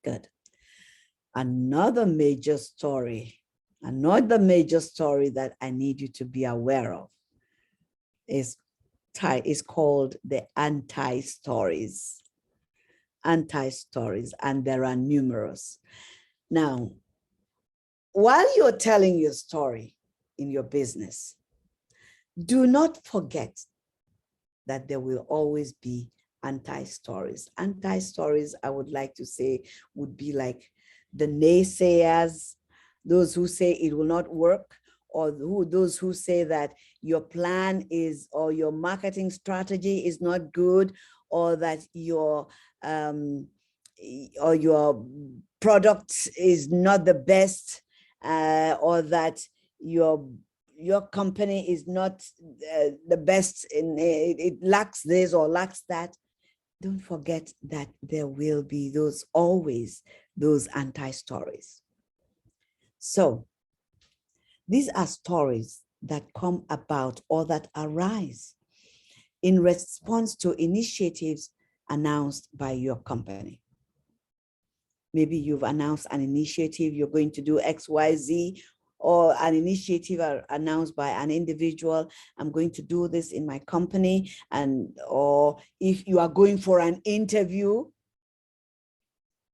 Good. Another major story that I need you to be aware of is called the anti-stories. Anti-stories, and there are numerous. Now, while you're telling your story in your business, do not forget that there will always be anti-stories. Anti-stories, I would like to say, would be like the naysayers, those who say it will not work, or those who say that your plan is, or your marketing strategy is not good, or that your product is not the best, or that your company is not the best, in it lacks this or lacks that. Don't forget that there will be always those anti-stories. So these are stories that come about or that arise in response to initiatives announced by your company. Maybe you've announced an initiative, you're going to do X, Y, Z, or an initiative announced by an individual. I'm going to do this in my company. Or if you are going for an interview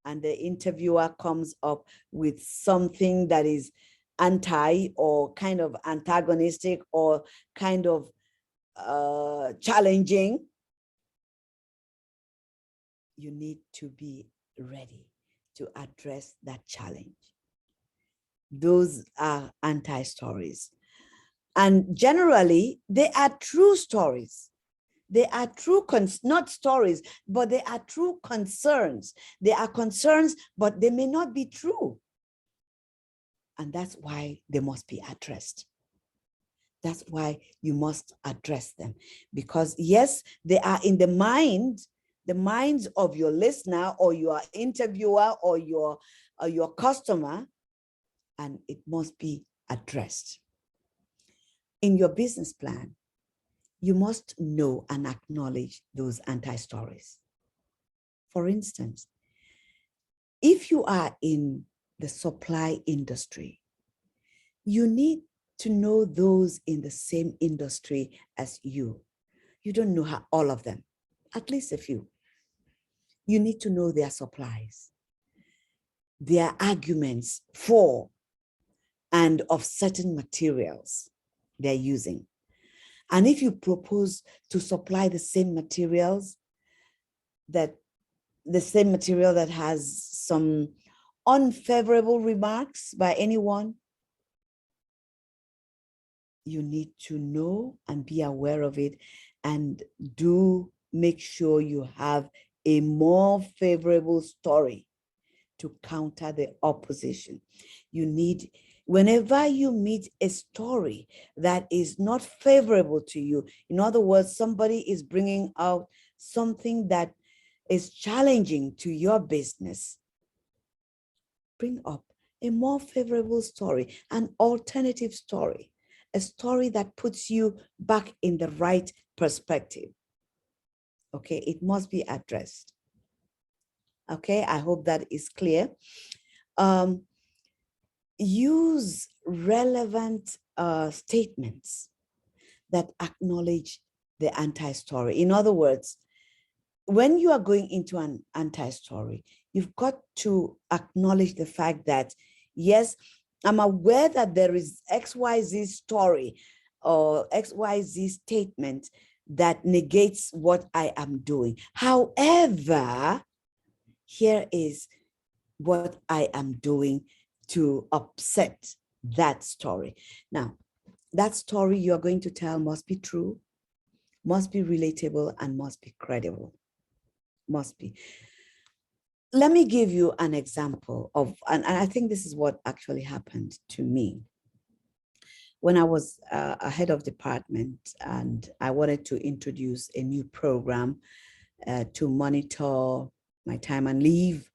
and the interviewer comes up with something that is anti or kind of antagonistic or kind of challenging, you need to be ready to address that challenge. Those are anti-stories. And generally, they are true stories They are true, not stories, but they are true concerns. They are concerns, but they may not be true. And that's why they must be addressed. That's why you must address them. Because yes, they are in the minds of your listener or your interviewer or your customer, and it must be addressed. In your business plan, you must know and acknowledge those anti-stories. For instance, if you are in the supply industry, you need to know those in the same industry as you. You don't know all of them, at least a few. You need to know their supplies, their arguments for and of certain materials they're using. And if you propose to supply the same materials, that the same material that has some unfavorable remarks by anyone, you need to know and be aware of it, and do make sure you have a more favorable story to counter the opposition. You need, whenever you meet a story that is not favorable to you, in other words, somebody is bringing out something that is challenging to your business, bring up a more favorable story, an alternative story, a story that puts you back in the right perspective. Okay, it must be addressed. Okay, I hope that is clear. Use relevant statements that acknowledge the anti-story. In other words, when you are going into an anti-story, you've got to acknowledge the fact that, yes, I'm aware that there is XYZ story or XYZ statement that negates what I am doing. However, here is what I am doing to upset that story. Now, that story you're going to tell must be true, must be relatable, and must be credible. Must be. Let me give you an example of, and I think this is what actually happened to me. When I was a head of department and I wanted to introduce a new program to monitor my time and leave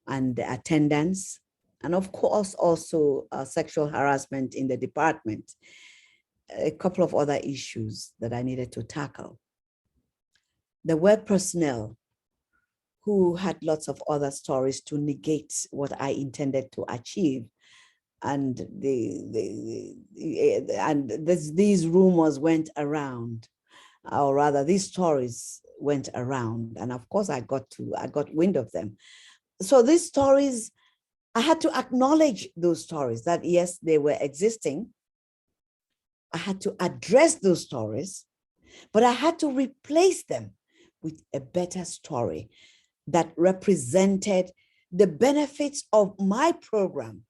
and the attendance, and of course also sexual harassment in the department, a couple of other issues that I needed to tackle. There were personnel who had lots of other stories to negate what I intended to achieve. And these rumors went around, or rather these stories went around. And of course I got wind of them. So these stories, I had to acknowledge those stories, that yes, they were existing. I had to address those stories, but I had to replace them with a better story that represented the benefits of my program,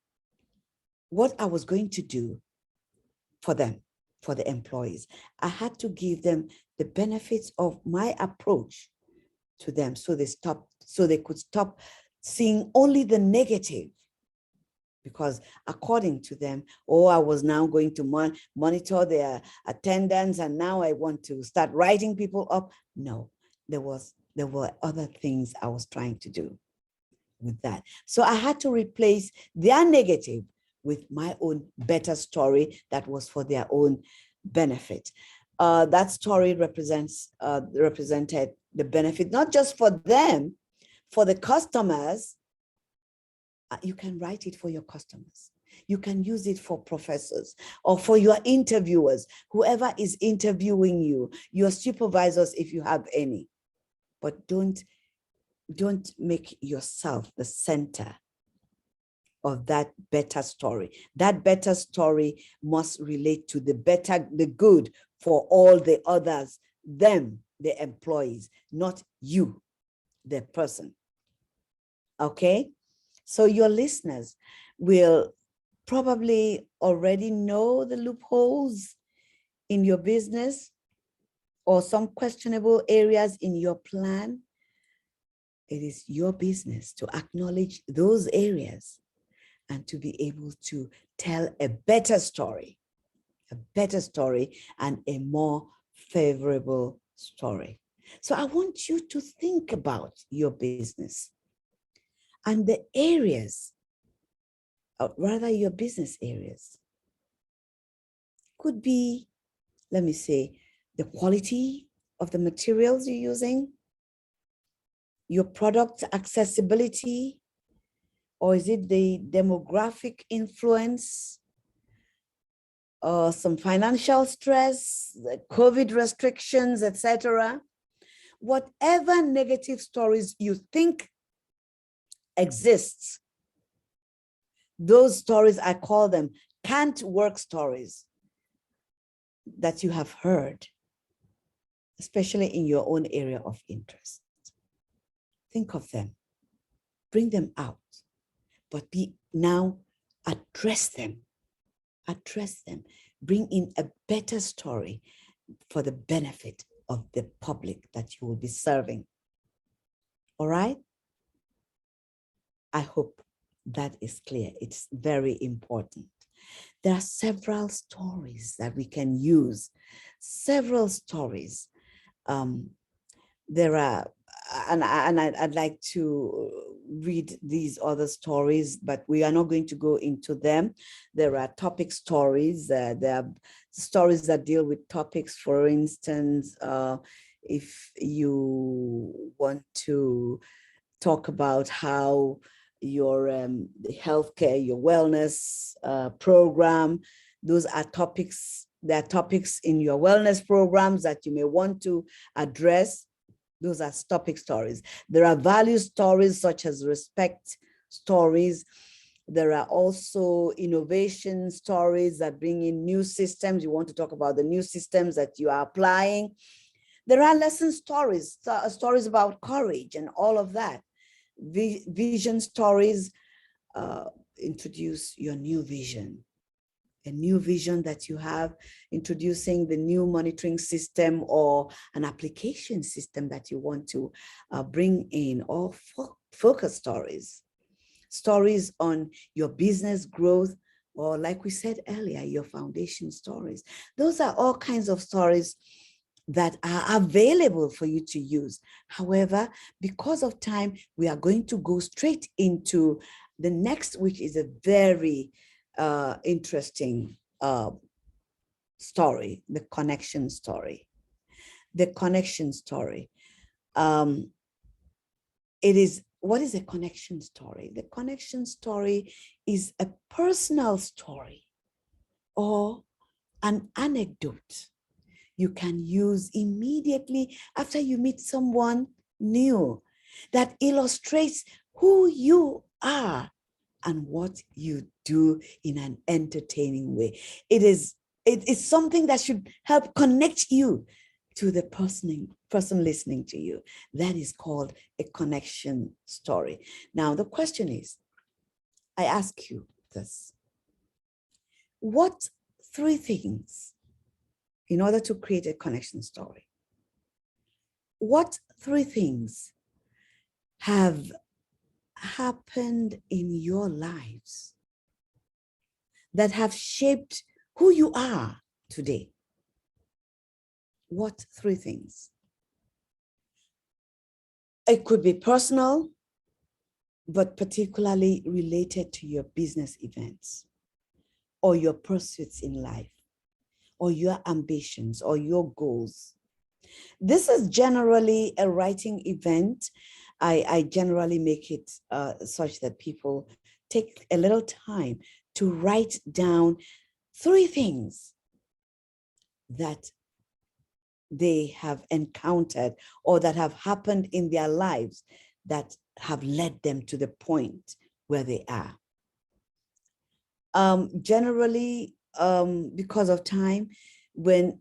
what I was going to do for them, for the employees. I had to give them the benefits of my approach to them, so they could stop seeing only the negative. Because according to them, oh, I was now going to monitor their attendance, and now I want to start writing people up. No, there were other things I was trying to do with that. So I had to replace their negative with my own better story that was for their own benefit. That story represented the benefit, not just for them, for the customers. You can write it for your customers. You can use it for professors or for your interviewers, whoever is interviewing you, your supervisors, if you have any. But don't make yourself the center of that better story. That better story must relate to the good for all the others, them, the employees, not you, the person. Okay? So your listeners will probably already know the loopholes in your business. or some questionable areas in your plan, it is your business to acknowledge those areas and to be able to tell a better story and a more favorable story. So I want you to think about your business and the areas, or rather your business areas. Could be, let me say, the quality of the materials you're using, your product accessibility, or is it the demographic influence, or some financial stress, the COVID restrictions, etc. Whatever negative stories you think exists, those stories, I call them can't work stories that you have heard, especially in your own area of interest. Think of them, bring them out, but now address them, bring in a better story for the benefit of the public that you will be serving. All right? I hope that is clear. It's very important. There are several stories that we can use, several stories. There are, and I'd like to read these other stories, but we are not going to go into them. There are topic stories. There are stories that deal with topics. For instance, if you want to talk about how your healthcare, your wellness program, those are topics. There are topics in your wellness programs that you may want to address. Those are topic stories. There are value stories such as respect stories. There are also innovation stories that bring in new systems. You want to talk about the new systems that you are applying. There are lesson stories, stories about courage and all of that. Vision stories, introduce your new vision. A new vision that you have, introducing the new monitoring system or an application system that you want to bring in, or focus stories. Stories on your business growth, or like we said earlier, your foundation stories. Those are all kinds of stories that are available for you to use. However, because of time, we are going to go straight into the next, which is a very interesting story, the connection story. The connection story. What is a connection story? The connection story is a personal story or an anecdote you can use immediately after you meet someone new that illustrates who you are and what you do in an entertaining way. It is something that should help connect you to the person listening to you. That is called a connection story. Now, the question is, I ask you this: what three things, in order to create a connection story, what three things have happened in your lives that have shaped who you are today? What three things? It could be personal, but particularly related to your business events or your pursuits in life or your ambitions or your goals. This is generally a writing event. I generally make it such that people take a little time to write down three things that they have encountered or that have happened in their lives that have led them to the point where they are. Generally, because of time, when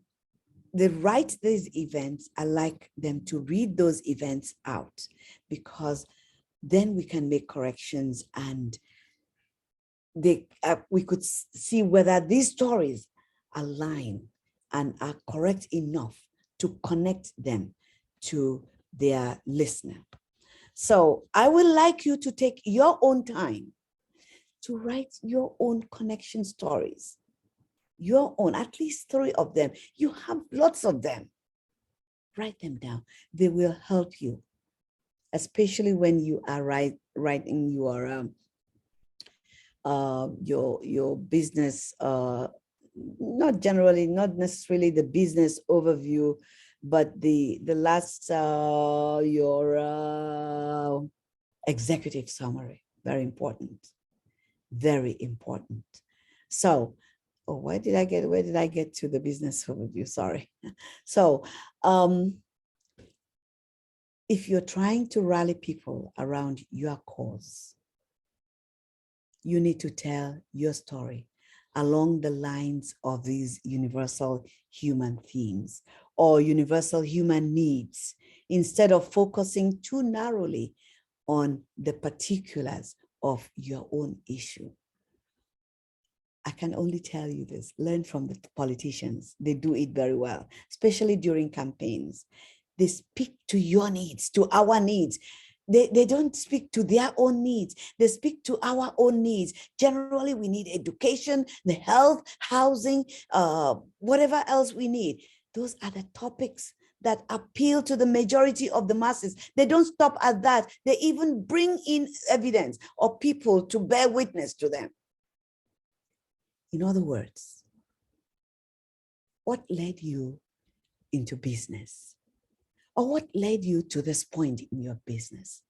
they write these events, I like them to read those events out, because then we can make corrections and we could see whether these stories align and are correct enough to connect them to their listener. So I would like you to take your own time to write your own connection stories, your own, at least 3 of them. You have lots of them. Write them down. They will help you, especially when you are writing your business, not necessarily the business overview, but the last your executive summary. Very important. Very important. So, where did I get to the business overview? Sorry. So, if you're trying to rally people around your cause, you need to tell your story along the lines of these universal human themes or universal human needs, instead of focusing too narrowly on the particulars of your own issue. I can only tell you this: learn from the politicians. They do it very well, especially during campaigns. They speak to your needs, to our needs. They don't speak to their own needs. They speak to our own needs. Generally, we need education, the health, housing, whatever else we need. Those are the topics that appeal to the majority of the masses. They don't stop at that. They even bring in evidence or people to bear witness to them. In other words, what led you into business? Or what led you to this point in your business?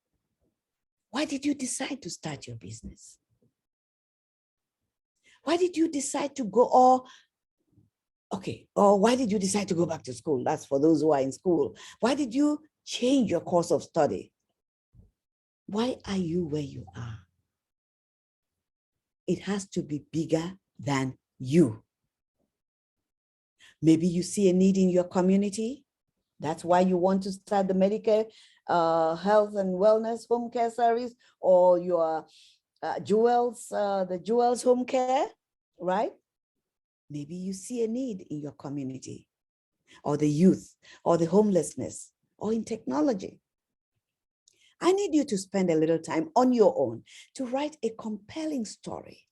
Why did you decide to start your business? Why did you decide to go, or why did you decide to go back to school? That's for those who are in school. Why did you change your course of study? Why are you where you are? It has to be bigger than you. Maybe you see a need in your community. That's why you want to start the Medicare health and wellness home care service, or your the Jewels home care, right? Maybe you see a need in your community, or the youth, or the homelessness, or in technology. I need you to spend a little time on your own to write a compelling story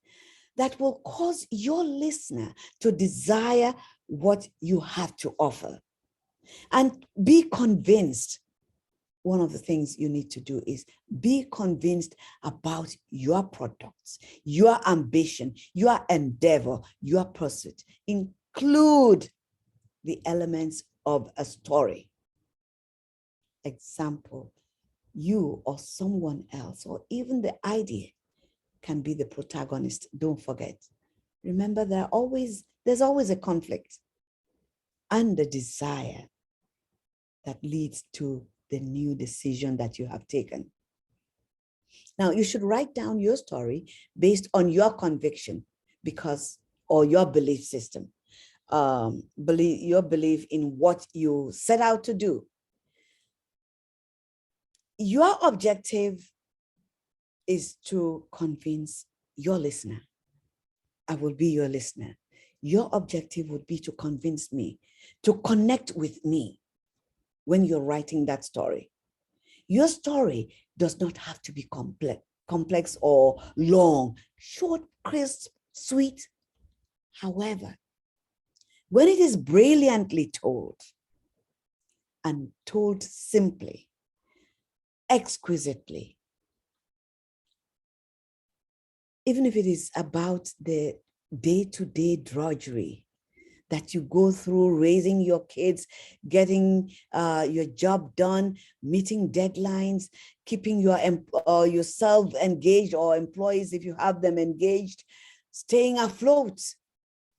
that will cause your listener to desire what you have to offer. And be convinced. One of the things you need to do is be convinced about your products, your ambition, your endeavor, your pursuit. Include the elements of a story. Example, you or someone else, or even the idea, can be the protagonist. Don't forget. Remember, there's always a conflict and the desire that leads to the new decision that you have taken. Now, you should write down your story based on your conviction, or your belief system, your belief in what you set out to do. Your objective is to convince your listener. I will be your listener. Your objective would be to convince me, to connect with me when you're writing that story. Your story does not have to be complex or long, short, crisp, sweet. However, when it is brilliantly told and told simply, exquisitely, even if it is about the day-to-day drudgery that you go through, raising your kids, getting your job done, meeting deadlines, keeping yourself engaged, or employees if you have them engaged, staying afloat,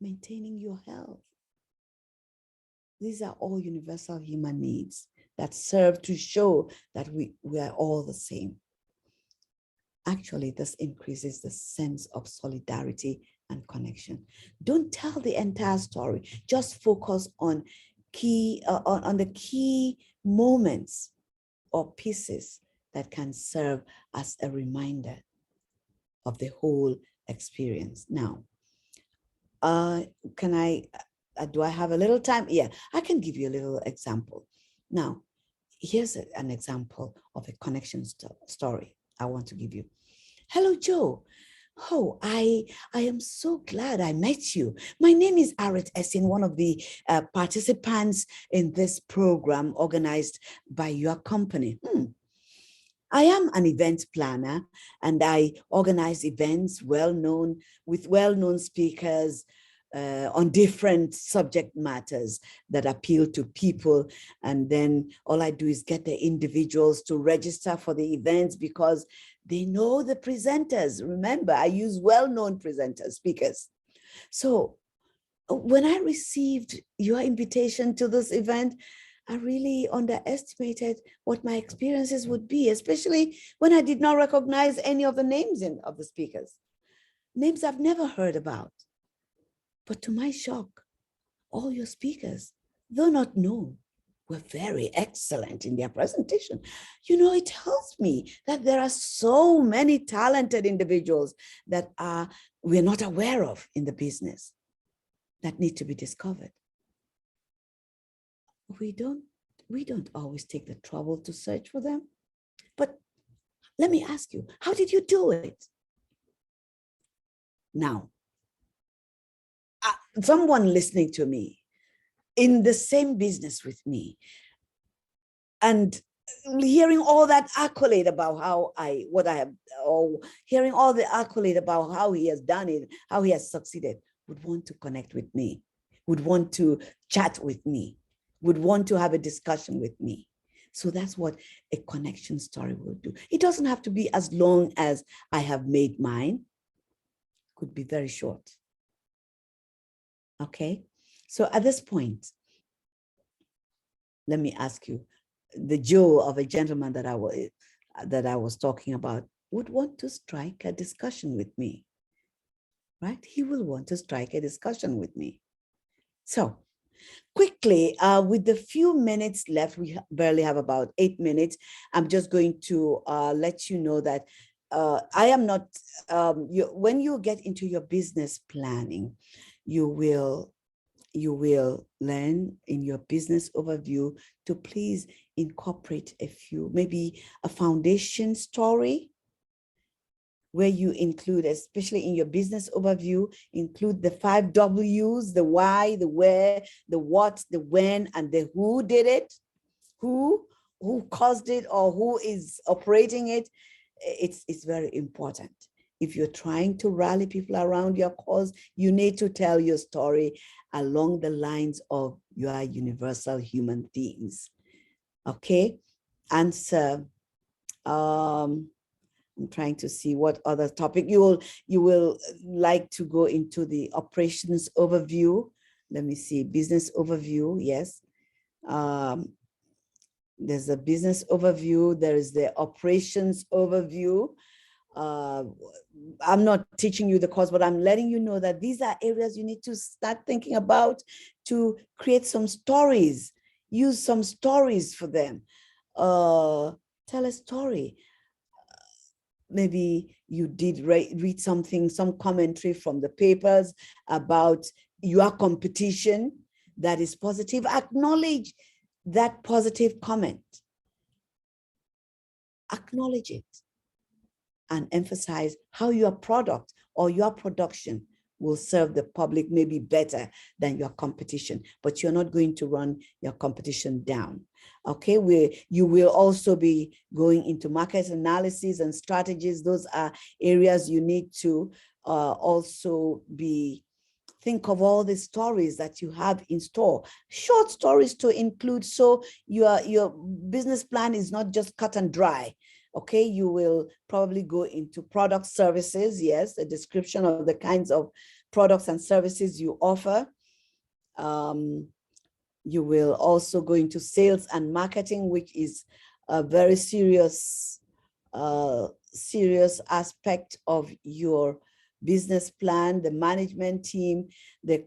maintaining your health. These are all universal human needs that serve to show that we are all the same. Actually, this increases the sense of solidarity and connection. Don't tell the entire story. Just focus on the key moments or pieces that can serve as a reminder of the whole experience. Now, can I do I have a little time? Yeah, I can give you a little example. Now, here's an example of a connection story I want to give you. Hello, Joe. Oh, I am so glad I met you. My name is Aret Essin, one of the participants in this program organized by your company. I am an event planner, and I organize events with well-known speakers on different subject matters that appeal to people. And then all I do is get the individuals to register for the events because they know the presenters. Remember, I use well-known presenters, speakers. So when I received your invitation to this event, I really underestimated what my experiences would be, especially when I did not recognize any of the names of the speakers, names I've never heard about. But to my shock, all your speakers, though not known, were very excellent in their presentation. You know, it tells me that there are so many talented individuals that we're not aware of in the business that need to be discovered. We don't always take the trouble to search for them. But let me ask you, how did you do it? Now, someone listening to me in the same business with me and hearing all that accolade about hearing all the accolade about how he has done it, how he has succeeded, would want to connect with me, would want to chat with me, would want to have a discussion with me. So that's what a connection story will do. It doesn't have to be as long as I have made mine. It could be very short. Okay, so at this point, let me ask you, the Joe of a gentleman that I was talking about would want to strike a discussion with me, right? He will want to strike a discussion with me. So quickly, with the few minutes left, we barely have about 8 minutes. I'm just going to let you know that I am not, when you get into your business planning, you will learn in your business overview to please incorporate a few, maybe a foundation story where you include, especially in your business overview, include the 5 W's, the why, the where, the what, the when, and the who did it, who caused it, or who is operating it. It's very important. If you're trying to rally people around your cause, you need to tell your story along the lines of your universal human themes. Okay, answer. I'm trying to see what other topic you will like to go into. The operations overview. Let me see, business overview. Yes. There's a business overview. There is the operations overview. I'm not teaching you the course, but I'm letting you know that these are areas you need to start thinking about to create some stories, use some stories for them. Tell a story. Maybe you did read something, some commentary from the papers about your competition that is positive. Acknowledge that positive comment. Acknowledge it and emphasize how your product or your production will serve the public maybe better than your competition, but you're not going to run your competition down. Okay, you will also be going into market analysis and strategies. Those are areas you need to also think of all the stories that you have in store, short stories to include, so your business plan is not just cut and dry. Okay, you will probably go into product services. Yes, a description of the kinds of products and services you offer. You will also go into sales and marketing, which is a very serious aspect of your business plan, the management team, the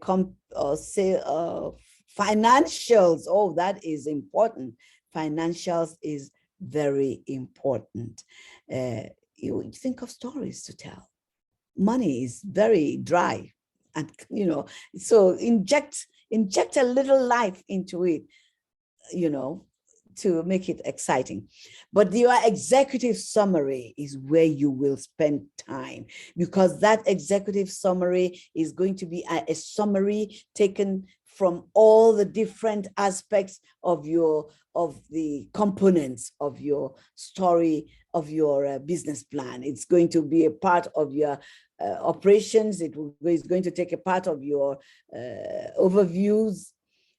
financials. Oh, that is important. Financials is very important. You think of stories to tell. Money is very dry, and so inject inject a little life into it, you know, to make it exciting. But your executive summary is where you will spend time, because that executive summary is going to be a summary taken from all the different aspects of the components of your story, of your business plan. It's going to be a part of your operations. It's going to take a part of your overviews.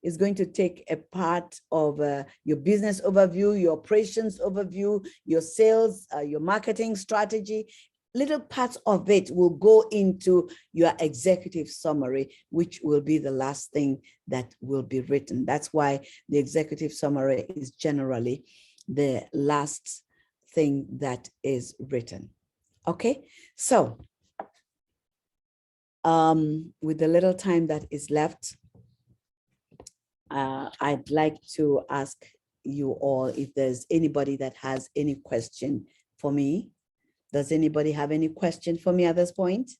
Is going to take a part of your business overview, your operations overview, your sales, your marketing strategy. Little parts of it will go into your executive summary, which will be the last thing that will be written. That's why the executive summary is generally the last thing that is written. Okay, so with the little time that is left, I'd like to ask you all if there's anybody that has any question for me. Does anybody have any question for me at this point?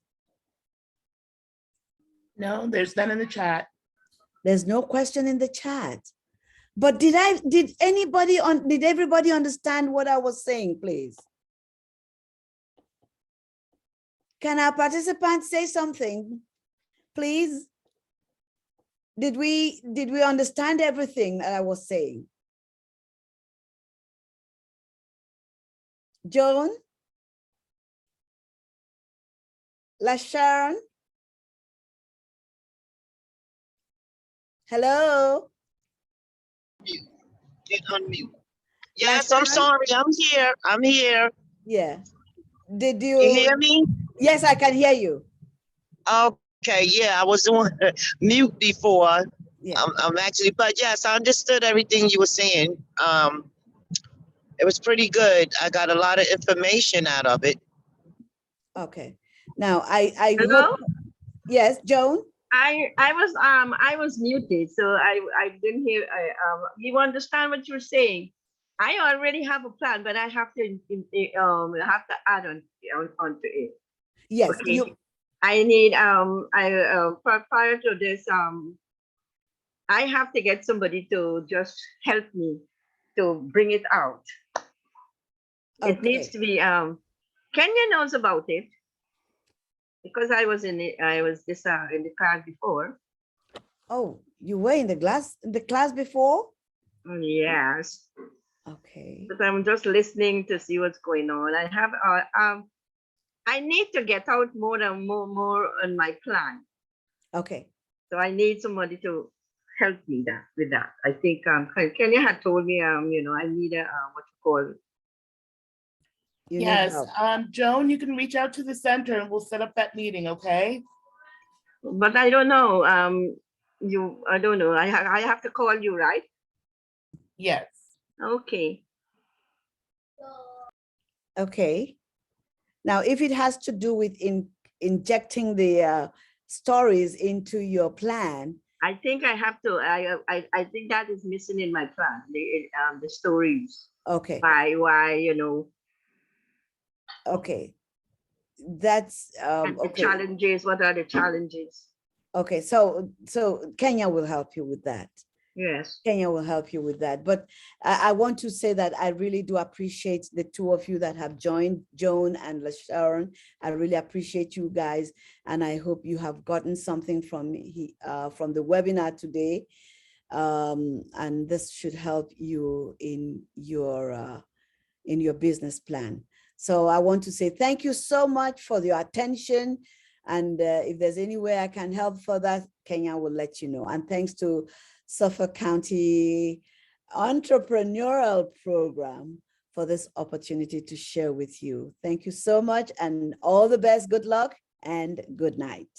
No, there's none in the chat. There's no question in the chat. But did everybody understand what I was saying, please? Can our participants say something, please? Did we understand everything that I was saying? Joan? LaSharon? Hello? Get unmute. Yes, I'm sorry. I'm here. Yeah. Did You hear me? Yes, I can hear you. Okay, yeah, I was on mute before. Yeah. I'm actually, but yes, I understood everything you were saying. It was pretty good. I got a lot of information out of it. Okay. Now I Hello? hope, yes, Joan? I was muted, so I didn't hear. You understand what you're saying? I already have a plan, but I have to add onto it. Yes, Okay. I need prior to this I have to get somebody to just help me to bring it out. It needs to be Kenya knows about it because I was in the class before. Oh, you were in the class before? Yes. Okay. But I'm just listening to see what's going on. I have I need to get out more on my plan. Okay. So I need somebody to help me with that. I think Kenya had told me you know, I need a what you call it. Yes, Joan, you can reach out to the center and we'll set up that meeting, okay? But I don't know. I don't know. I have to call you, right? Yes. Okay. Okay. Now, if it has to do with injecting the stories into your plan, I think I have to. I think that is missing in my plan. The stories. okay. Why you know. Okay. That's And the challenges. What are the challenges? Okay, so Kenya will help you with that. Yes. Kenya will help you with that. But I want to say that I really do appreciate the two of you that have joined, Joan and LaSharon. I really appreciate you guys. And I hope you have gotten something from the webinar today. And this should help you in your business plan. So I want to say thank you so much for your attention. And if there's any way I can help for that, Kenya will let you know. And thanks to Suffolk County Entrepreneurial Program for this opportunity to share with you. Thank you so much and all the best. Good luck and good night.